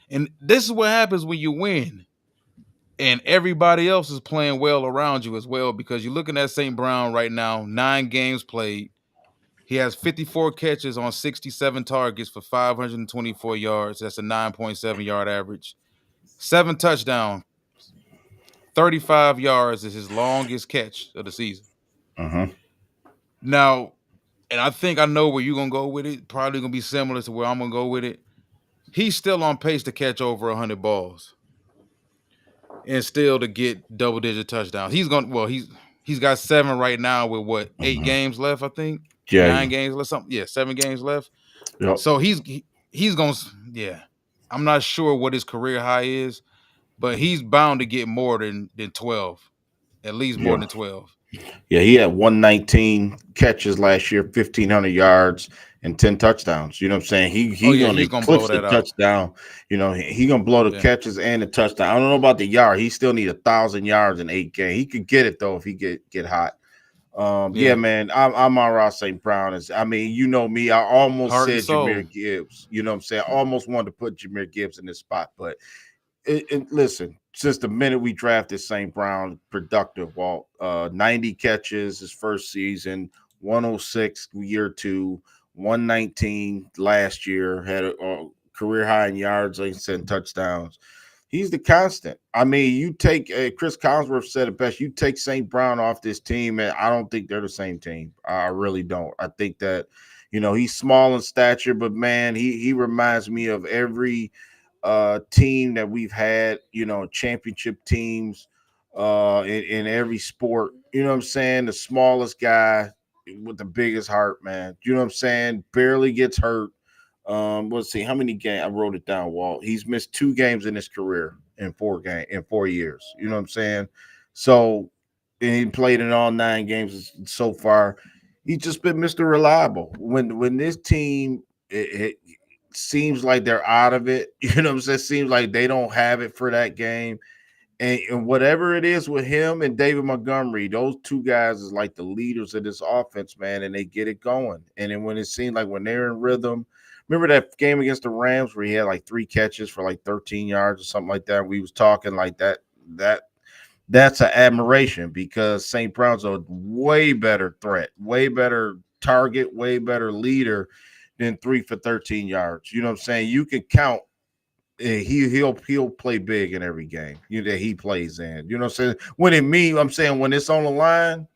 And this is what happens when you win. And everybody else is playing well around you as well, because you're looking at St. Brown right now, 9 games played. He has 54 catches on 67 targets for 524 yards. That's a 9.7 yard average. 7 touchdowns, 35 yards is his longest catch of the season. Hmm. Now, and I think I know where you're going to go with it. Probably going to be similar to where I'm going to go with it. He's still on pace to catch over 100 balls and still to get double-digit touchdowns. He's got 7 right now with what, 8 Hmm. games left, I think? Yeah. 9 games left, something. Yeah, 7 games left. Yep. So he's going to, yeah. I'm not sure what his career high is, but he's bound to get more than 12. At least more Yeah. than 12. Yeah. He had 119 catches last year, 1,500 yards, and 10 touchdowns. You know what I'm saying? Oh He yeah, gonna he's gonna blow eclipse the that out. touchdown. He gonna blow the Yeah, catches and the touchdown. I don't know about the yard. He still need 1,000 yards in 8 games. He could get it though if he get hot. Yeah, yeah. man. I'm on Ross St. Brown. I mean, you know me. I almost Heart and said soul. Jameer Gibbs. You know what I'm saying? I almost wanted to put Jameer Gibbs in this spot, but listen, since the minute we drafted St. Brown, productive, Walt, 90 catches his first season, 106 year two, 119 last year, had a career high in yards, like I said, touchdowns. He's the constant. I mean, you take Chris Collinsworth said it best. You take St. Brown off this team, and I don't think they're the same team. I really don't. I think that, he's small in stature, but man, he reminds me of every team that we've had, championship teams in every sport. You know what I'm saying? The smallest guy with the biggest heart, man. You know what I'm saying? Barely gets hurt. Let's see how many games I wrote it down, Walt. He's missed 2 games in his career in 4 years. You know what I'm saying? So, and he played in all 9 games so far. He's just been Mr. Reliable. When this team it seems like they're out of it, you know what I'm saying? Seems like they don't have it for that game. And whatever it is with him and David Montgomery, those two guys is like the leaders of this offense, man, and they get it going. And then when it seemed like when they're in rhythm, remember that game against the Rams where he had like 3 catches for like 13 yards or something like that? We was talking like that. That's an admiration because St. Brown's a way better threat, way better target, way better leader than 3 for 13 yards. You know what I'm saying? You can count. He'll play big in every game that he plays in. You know what I'm saying? I'm saying when it's on the line,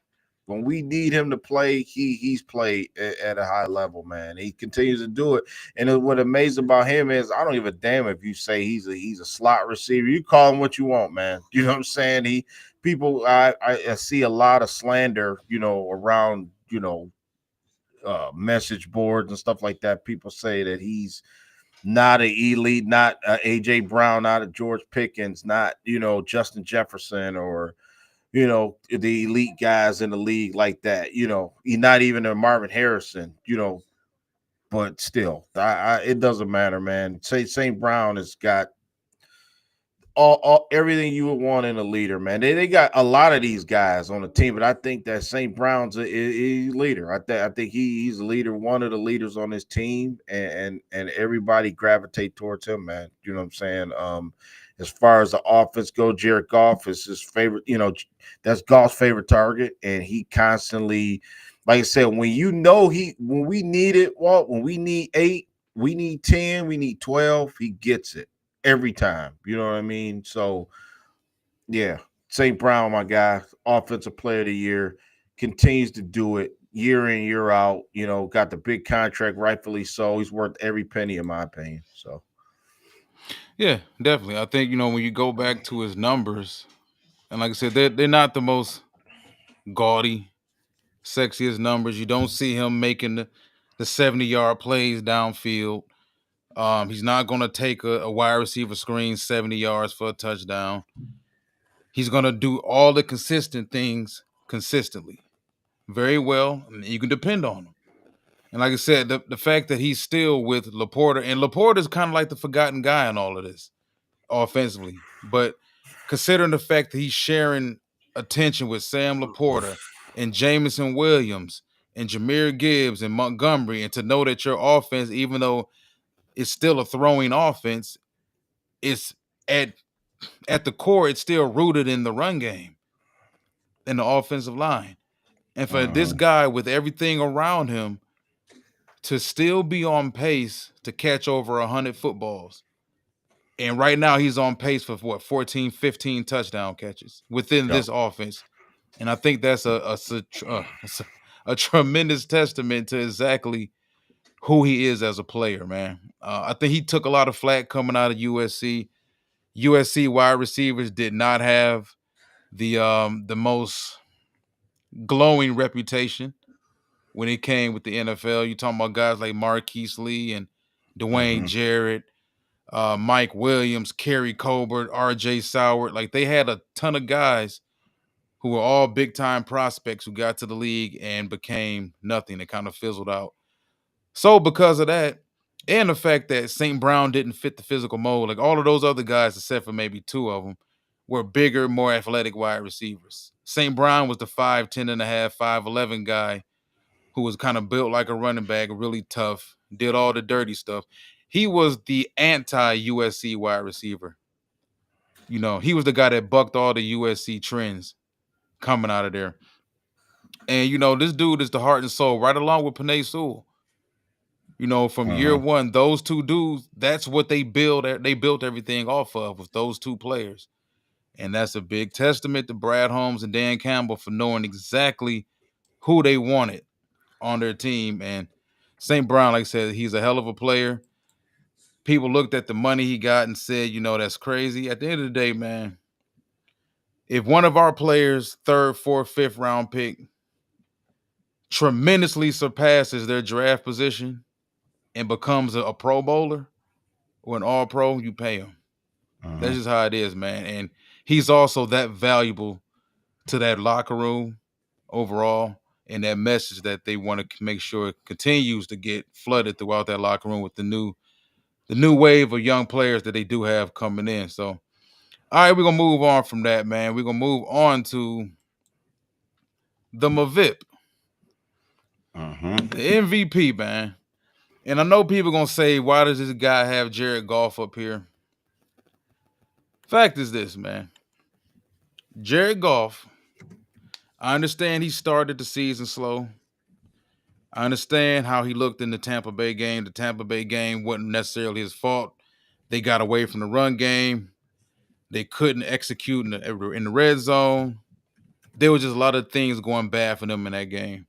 when we need him to play, he's played at a high level, man. He continues to do it. And what amazing about him is I don't give a damn if you say he's a slot receiver. You call him what you want, man. You know what I'm saying? I see a lot of slander, around, message boards and stuff like that. People say that he's not an elite, not AJ Brown, not a George Pickens, not Justin Jefferson or the elite guys in the league like that. He's not even a Marvin Harrison. But still, it doesn't matter, man. Say St. Brown has got all everything you would want in a leader, man. They got a lot of these guys on the team, but I think that St. Brown's a leader. I think he's a leader, one of the leaders on this team, and everybody gravitate towards him, man. You know what I'm saying? As far as the offense go, Jared Goff is his favorite. That's Goff's favorite target, and he constantly, like I said, when we need it, Walt, when we need 8, we need 10, we need 12, he gets it every time. You know what I mean? So yeah, St. Brown, my guy, offensive player of the year, continues to do it year in, year out. Got the big contract, rightfully so. He's worth every penny, in my opinion. So Yeah, definitely. I think when you go back to his numbers, and like I said, they're not the most gaudy, sexiest numbers. You don't see him making the 70-yard plays downfield. He's not going to take a wide receiver screen 70 yards for a touchdown. He's going to do all the consistent things consistently, very well. I mean, you can depend on him. And like I said, the fact that he's still with Laporta, and Laporta is kind of like the forgotten guy in all of this offensively. But considering the fact that he's sharing attention with Sam Laporta and Jamison Williams and Jameer Gibbs and Montgomery, and to know that your offense, even though it's still a throwing offense, it's at the core, it's still rooted in the run game and the offensive line. And for this mhm. guy with everything around him to still be on pace to catch over 100 footballs. And right now he's on pace for what, 14, 15 touchdown catches within Yep. this offense. And I think that's a tremendous testament to exactly who he is as a player, man. I think he took a lot of flack coming out of USC. USC wide receivers did not have the most glowing reputation when it came with the NFL. You talking about guys like Marquise Lee and Dwayne Mhm. Jarrett, Mike Williams, Kerry Colbert, R.J. Soward. Like, they had a ton of guys who were all big time prospects who got to the league and became nothing. They kind of fizzled out. So because of that, and the fact that St. Brown didn't fit the physical mold, like all of those other guys, except for maybe 2 of them, were bigger, more athletic wide receivers. St. Brown was the 5'10 and a half, 5'11 guy who was kind of built like a running back, really tough, did all the dirty stuff. He was the anti USC wide receiver. He was the guy that bucked all the USC trends coming out of there. And this dude is the heart and soul, right along with Panay Sewell. From year Mhm. one, those two dudes, that's what they built. They built everything off of with those two players. And that's a big testament to Brad Holmes and Dan Campbell for knowing exactly who they wanted on their team. And St. Brown, like I said, he's a hell of a player. People looked at the money he got and said, that's crazy. At the end of the day, man, if one of our players, third, fourth, fifth round pick, tremendously surpasses their draft position and becomes a Pro Bowler or an All Pro, you pay him. That's Mhm. just how it is, man. And he's also that valuable to that locker room overall, and that message that they want to make sure it continues to get flooded throughout that locker room with the new wave of young players that they do have coming in. So, all right, we're gonna move on from that, man. We're gonna move on to the Mavip, Mhm. the MVP, man. And I know people gonna say, why does this guy have Jared Goff up here? Fact is this, man. Jared Goff, I understand he started the season slow. I understand how he looked in the Tampa Bay game. The Tampa Bay game wasn't necessarily his fault. They got away from the run game. They couldn't execute in the red zone. There was just a lot of things going bad for them in that game.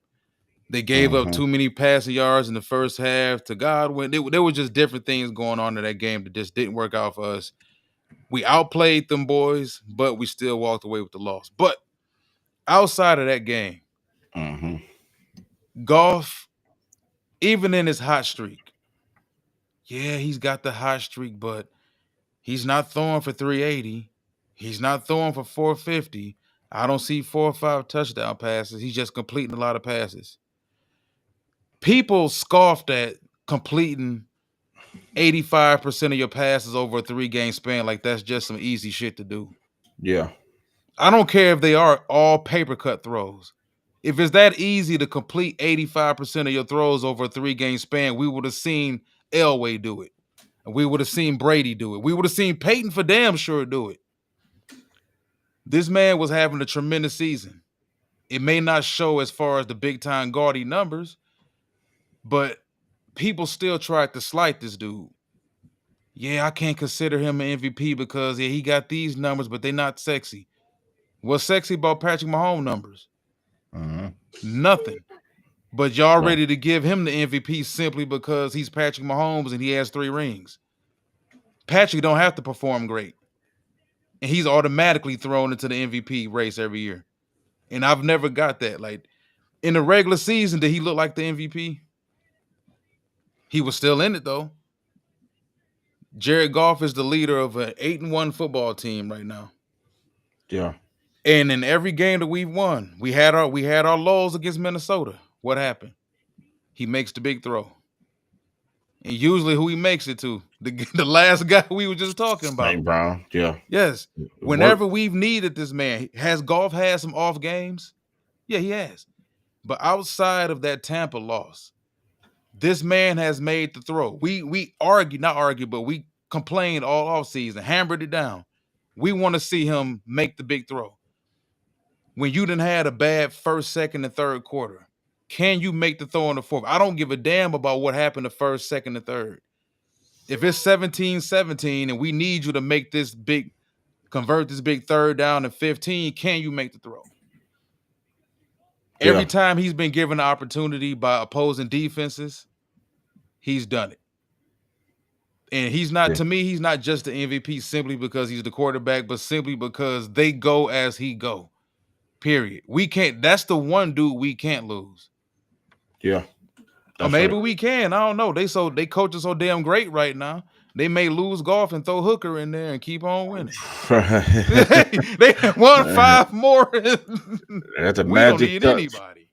They gave up Mhm. too many passing yards in the first half to Godwin. There were just different things going on in that game that just didn't work out for us. We outplayed them boys, but we still walked away with the loss. But outside of that game, Mhm. Goff, even in his hot streak, yeah, he's got the hot streak, but he's not throwing for 380. He's not throwing for 450. I don't see 4 or 5 touchdown passes. He's just completing a lot of passes. People scoffed at completing 85% of your passes over a 3-game span like that's just some easy shit to do. Yeah. I don't care if they are all paper cut throws. If it's that easy to complete 85% of your throws over a 3-game span, we would have seen Elway do it. And we would have seen Brady do it. We would have seen Peyton for damn sure do it. This man was having a tremendous season. It may not show as far as the big time gaudy numbers, but people still tried to slight this dude. Yeah, I can't consider him an MVP because he got these numbers, but they're not sexy. What's sexy about Patrick Mahomes numbers? Nothing. But y'all ready to give him the MVP simply because he's Patrick Mahomes and he has 3 rings. Patrick don't have to perform great. And he's automatically thrown into the MVP race every year. And I've never got that. Like, in the regular season, did he look like the MVP? He was still in it, though. Jared Goff is the leader of an 8-1 football team right now. Yeah. And in every game that we've won, we had our lulls against Minnesota. What happened? He makes the big throw. And usually who he makes it to? The last guy we were just talking about. St. Brown. Yeah. Yes. Whenever we've needed this man, has Goff had some off games? Yeah, he has. But outside of that Tampa loss, this man has made the throw. We complained all offseason, hammered it down. We want to see him make the big throw. When you done had a bad first, second, and third quarter, can you make the throw in the fourth? I don't give a damn about what happened the first, second, and third. If it's 17-17 and we need you to convert this big third down to 15, can you make the throw? Every time he's been given the opportunity by opposing defenses, he's done it. And he's not, to me, he's not just the MVP simply because he's the quarterback, but simply because they go as he go. Period. That's the one dude we can't lose. Yeah. Or maybe we can. I don't know. They coach us so damn great right now. They may lose Golf and throw Hooker in there and keep on winning. They won 5 more. That's a we magic don't need touch. Anybody.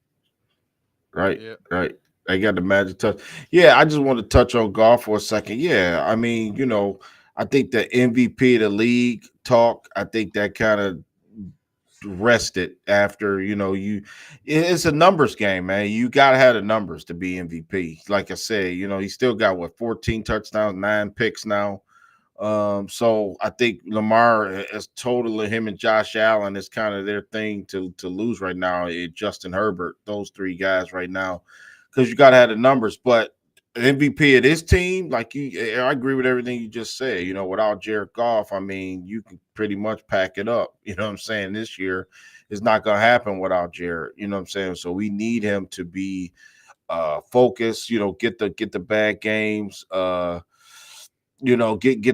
Right. Yeah. Right. They got the magic touch. Yeah, I just want to touch on Golf for a second. Yeah, I mean, I think the MVP of the league talk, I think that kind of rested after, it's a numbers game, man. You got to have the numbers to be MVP. Like I said, he still got 14 touchdowns, 9 picks now. So I think Lamar is totally, him and Josh Allen is kind of their thing to lose right now. Justin Herbert, those 3 guys right now, because you got to have the numbers. But MVP of this team, I agree with everything you just said. Without Jared Goff, I mean, you can pretty much pack it up. You know what I'm saying? This year is not going to happen without Jared. You know what I'm saying? So we need him to be focused. Get the bad games. Get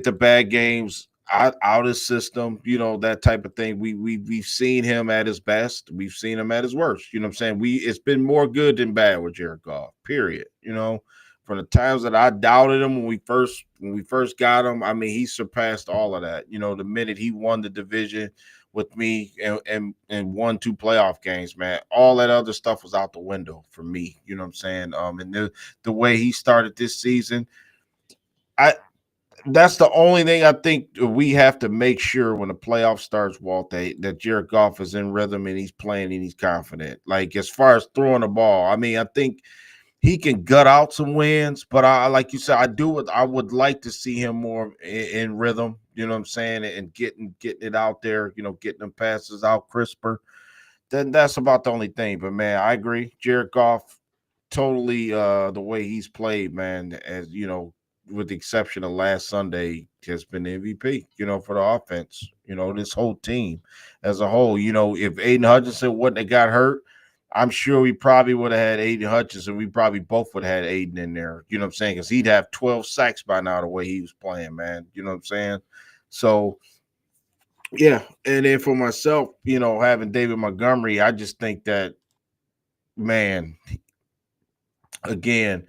the bad games out of the system, that type of thing. We've seen him at his best. We've seen him at his worst. You know what I'm saying? It's been more good than bad with Jared Goff, period. From the times that I doubted him when we first got him, I mean, he surpassed all of that. The minute he won the division with me and won 2 playoff games, man, all that other stuff was out the window for me. You know what I'm saying? And the way he started this season, that's the only thing I think we have to make sure when the playoff starts, Walt, that Jared Goff is in rhythm and he's playing and he's confident. Like, as far as throwing the ball, I mean, I think he can gut out some wins, but like you said, I would like to see him more in rhythm, you know what I'm saying, and getting it out there, getting them passes out crisper. Then that's about the only thing. But, man, I agree. Jared Goff, totally the way he's played, man, as with the exception of last Sunday, has been MVP, for the offense, this whole team as a whole. If Aiden Hutchinson wouldn't have got hurt, I'm sure we probably would have had Aiden Hutchinson. We probably both would have had Aiden in there, you know what I'm saying? Because he'd have 12 sacks by now the way he was playing, man. You know what I'm saying? So, yeah. And then for myself, having David Montgomery, I just think that, man, again,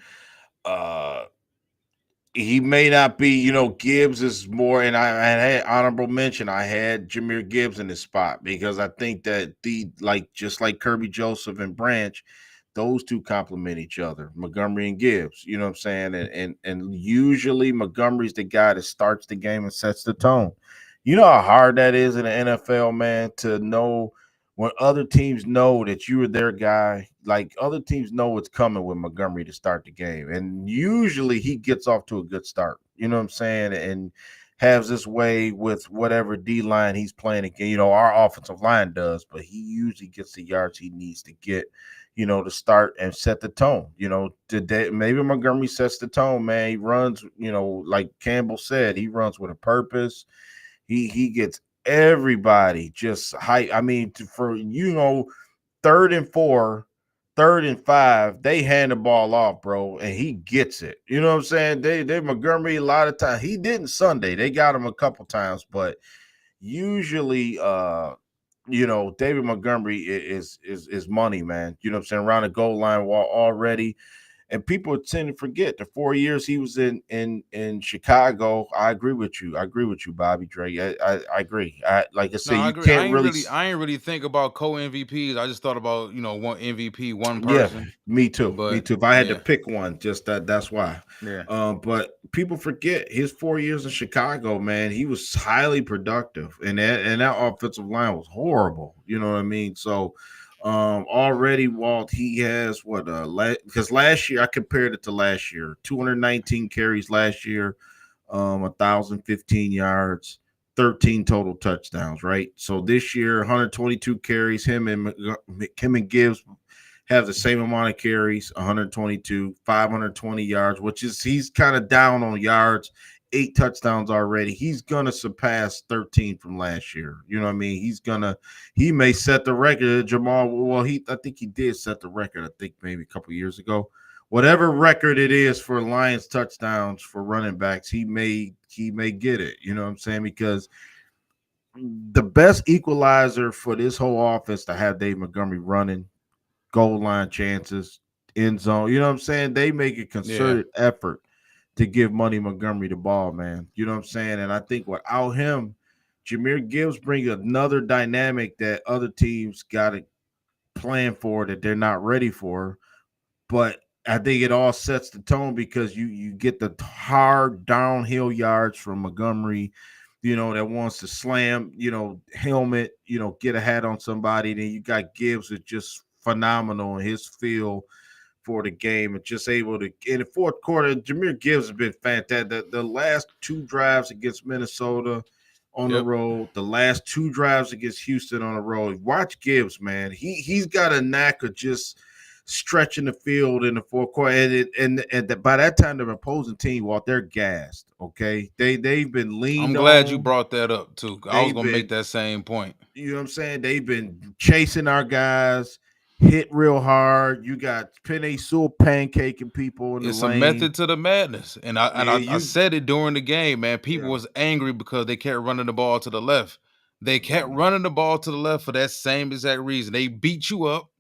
he may not be, Gibbs is more, and I had honorable mention. I had Jameer Gibbs in this spot because I think that just like Kirby Joseph and Branch, those two complement each other, Montgomery and Gibbs. You know what I'm saying? And usually Montgomery's the guy that starts the game and sets the tone. You know how hard that is in the NFL, man, to know when other teams know that you are their guy, like other teams know what's coming with Montgomery to start the game. And usually he gets off to a good start. You know what I'm saying? And has this way with whatever D line he's playing again. Our offensive line does, but he usually gets the yards he needs to get, to start and set the tone. Today maybe Montgomery sets the tone, man. He runs, like Campbell said, he runs with a purpose. He gets everybody just hype. I mean, for third and 4, third and 5, they hand the ball off, bro, and he gets it. You know what I'm saying? They Montgomery a lot of times. He didn't Sunday. They got him a couple times, but usually David Montgomery is money, man. You know what I'm saying? Around the goal line wall already. And people tend to forget the 4 years he was in Chicago. I agree with you. I agree with you, Bobby Dre. I agree. Like I No, said, I you agree. can't really. I ain't really think about co MVPs. I just thought about one MVP, one Yeah, person. me too. Me But too. If I had to yeah, pick one, just that's why. yeah, But people forget his 4 years in Chicago, man. He was highly productive, and that offensive line was horrible. You know what I mean? So, already Walt he has what because last year I compared it to last year, 219 carries last year, 1,015 yards. 13 total touchdowns, right? So this year, 122 carries. Him and Gibbs have the same amount of carries, 122, 520 yards, which is he's kind of down on yards, 8 touchdowns already. He's gonna surpass 13 from last year. You know what I mean? He may set the record. Jamal, well, I think he did set the record. I think maybe a couple years ago. Whatever record it is for Lions touchdowns for running backs, he may get it. You know what I'm saying? Because the best equalizer for this whole offense to have Dave Montgomery running goal line chances, end zone. You know what I'm saying? They make a yeah, concerted effort to give Money Montgomery the ball, man. You know what I'm saying? And I think without him, Jameer Gibbs brings another dynamic that other teams got to plan for that they're not ready for. But I think it all sets the tone because you get the hard downhill yards from Montgomery, that wants to slam, helmet, get a hat on somebody. Then you got Gibbs is just phenomenal in his feel for the game and just able to in the fourth quarter. Jameer Gibbs has been fantastic. The last two drives against Minnesota on the yep. road, the last two drives against Houston on the road. Watch Gibbs, man. He's got a knack of just stretching the field in the fourth quarter, and by that time the opposing team, well, they're gassed. Okay, they've been I'm leaned glad you on. brought that up too. I was They've gonna make been, that same point. you know what I'm saying? They've been chasing our guys, hit real hard. You got Penny Sewell pancaking people in the It's a lane. method to the madness, and I and Yeah, I, I you. said it during the game, man. People Yeah. was angry because they kept running the ball to the left. They kept running the ball to the left for that same exact reason. They beat you up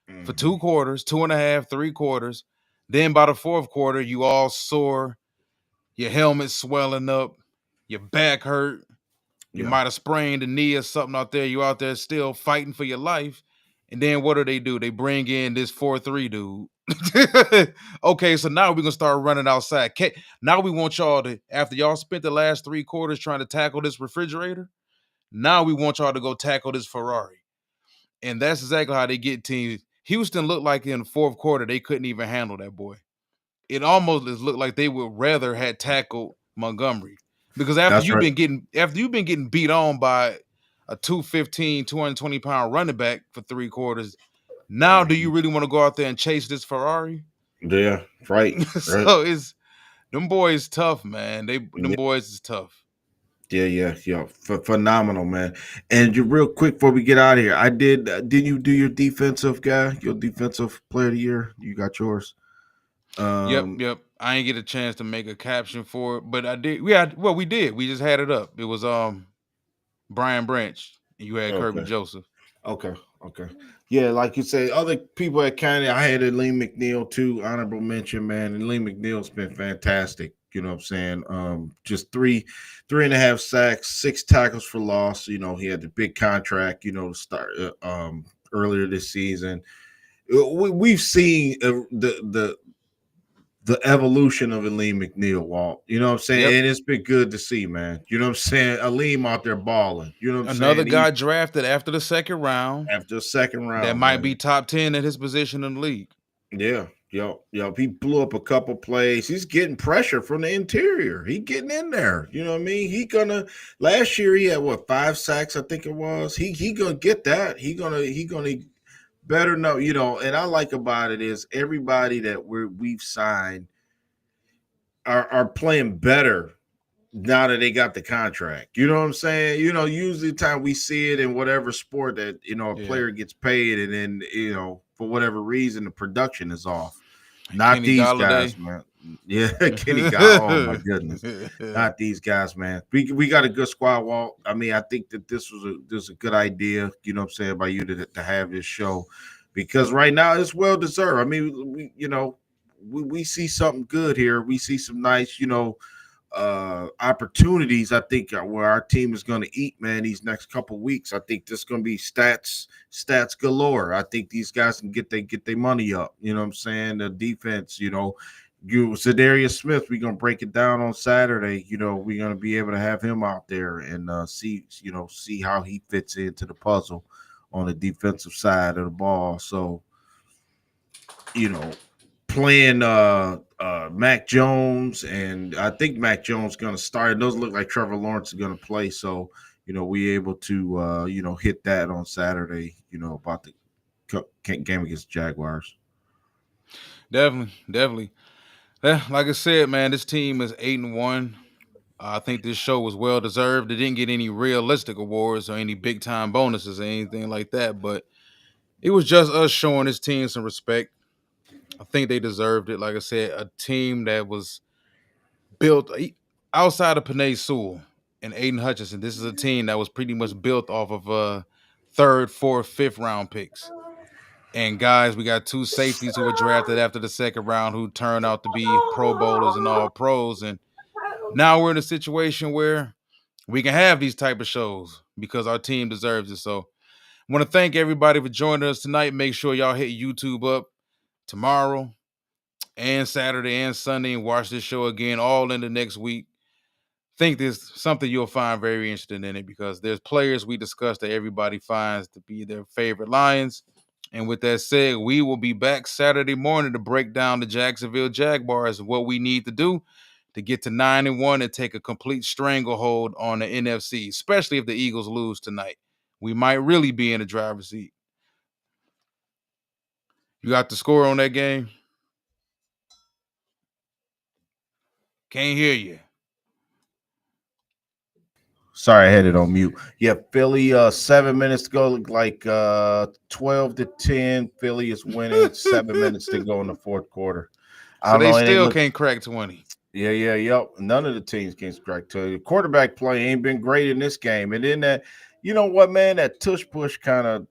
for Mm-hmm. 2 quarters, two and a half, 3 quarters. Then by the fourth quarter, you all sore, your helmet swelling up, your back hurt, you Yeah, might have sprained a knee or something out there. You out there still fighting for your life. And then what do? They bring in this 4-3 dude. Okay, so now we're gonna start running outside. Now we want y'all to, after y'all spent the last 3 quarters trying to tackle this refrigerator, now we want y'all to go tackle this Ferrari. And that's exactly how they get teams. Houston looked like in the fourth quarter they couldn't even handle that boy. It almost looked like they would rather had tackled Montgomery. Because that's right. after you've been getting beat on by a 215, 220-pound running back for 3 quarters, now do you Mhm. really want to go out there and chase this Ferrari? Yeah, right, right. So it's them boys tough, man. Them boys is tough. Yeah. Phenomenal, man. And you real quick before we get out of here, I did. Did you do your defensive guy, your defensive player of the year? You got yours. Yep, Um. yep. I ain't get a chance to make a caption for it, but I did. We did. We just had it up. It was Brian Branch, and you had Kirby Okay. Joseph. Okay. Okay. Yeah, like you say, other people at kind of I had Lee McNeil too, honorable mention, man. And Lee McNeil's been fantastic. You know what I'm saying? Just three and a half sacks, 6 tackles for loss. You know, he had the big contract, you know, to start earlier this season. We've seen the evolution of Aleem McNeil, Walt. You know what I'm saying? Yep. And it's been good to see, man. You know what I'm saying? Aleem out there balling. You know what I'm Another saying? guy drafted after the second round After the second that round, might man. be top 10 at his position in the league. Yeah, yo. He blew up a couple plays. He's getting pressure from the interior. He getting in there. You know what I mean? He gonna last year he had what 5 sacks, I think it was. He gonna get that. He gonna better know, you know, and I like about it is everybody that we've signed are playing better now that they got the contract. You know what I'm saying? You know, usually the time we see it in whatever sport that, you know, a Yeah. player gets paid and then, you know, for whatever reason the production is off. Not Kenny these Galladay. guys, man. Yeah, Kenny got oh my goodness. Not these guys, man. We got a good squad, Walt. I mean, I think that this was a good idea, you know what I'm saying, by you to have this show because right now it's well deserved. I mean, you know, we see something good here. We see some nice, you know, opportunities. I think where our team is going to eat, man, these next couple weeks. I think this is going to be stats galore. I think these guys can get their money up. You know what I'm saying? The defense, you know, Zadarius Smith. We're gonna break it down on Saturday. You know, we're gonna be able to have him out there and see how he fits into the puzzle on the defensive side of the ball. So, you know, playing Mac Jones, and I think Mac Jones going to start. It doesn't look like Trevor Lawrence is going to play, so you know we able to hit that on Saturday. You know about the game against the Jaguars. Definitely. Yeah, like I said, man, this team is 8-1. I think this show was well deserved. It didn't get any realistic awards or any big time bonuses or anything like that, but it was just us showing this team some respect. I think they deserved it. Like I said, a team that was built outside of Panay Sewell and Aiden Hutchinson. This is a team that was pretty much built off of third, fourth, fifth round picks. And guys, we got 2 safeties who were drafted after the second round who turned out to be Pro Bowlers and all pros. And now we're in a situation where we can have these type of shows because our team deserves it. So I want to thank everybody for joining us tonight. Make sure y'all hit YouTube up tomorrow and Saturday and Sunday and watch this show again all in the next week. Think there's something you'll find very interesting in it because there's players we discussed that everybody finds to be their favorite Lions. And with that said, we will be back Saturday morning to break down the Jacksonville Jaguars and what we need to do to get to 9-1 and take a complete stranglehold on the NFC, especially if the Eagles lose tonight. We might really be in the driver's seat. You got the score on that game? Can't hear you. Sorry, I had it on mute. Yeah, Philly, 7 minutes to go, look like 12-10. Philly is winning, 7 minutes to go in the fourth quarter. I So don't they know. still can't crack 20. Yep. None of the teams can strike to you. Quarterback play ain't been great in this game. And then that, you know what, man, that tush push kind of,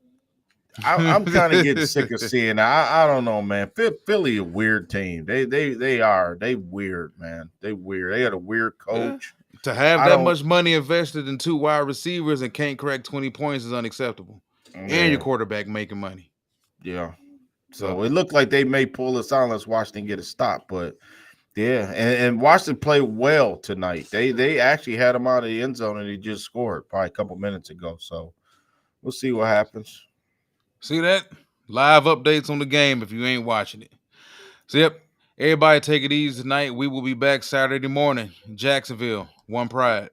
I'm kind of getting sick of seeing. I don't know, man. Philly a weird team. They are. They weird, man. They weird. They got a weird coach. To have I that don't. much money invested in 2 wide receivers and can't crack 20 points is unacceptable. And your Yeah, quarterback making money. yeah. So So it looked like they may pull us out unless Washington get a stop, but yeah, and Washington played well tonight. They actually had them out of the end zone and they just scored probably a couple minutes ago. So we'll see what happens. see that? Live updates on the game if you ain't watching it. So yep. Everybody take it easy tonight. We will be back Saturday morning. Jacksonville. One Pride.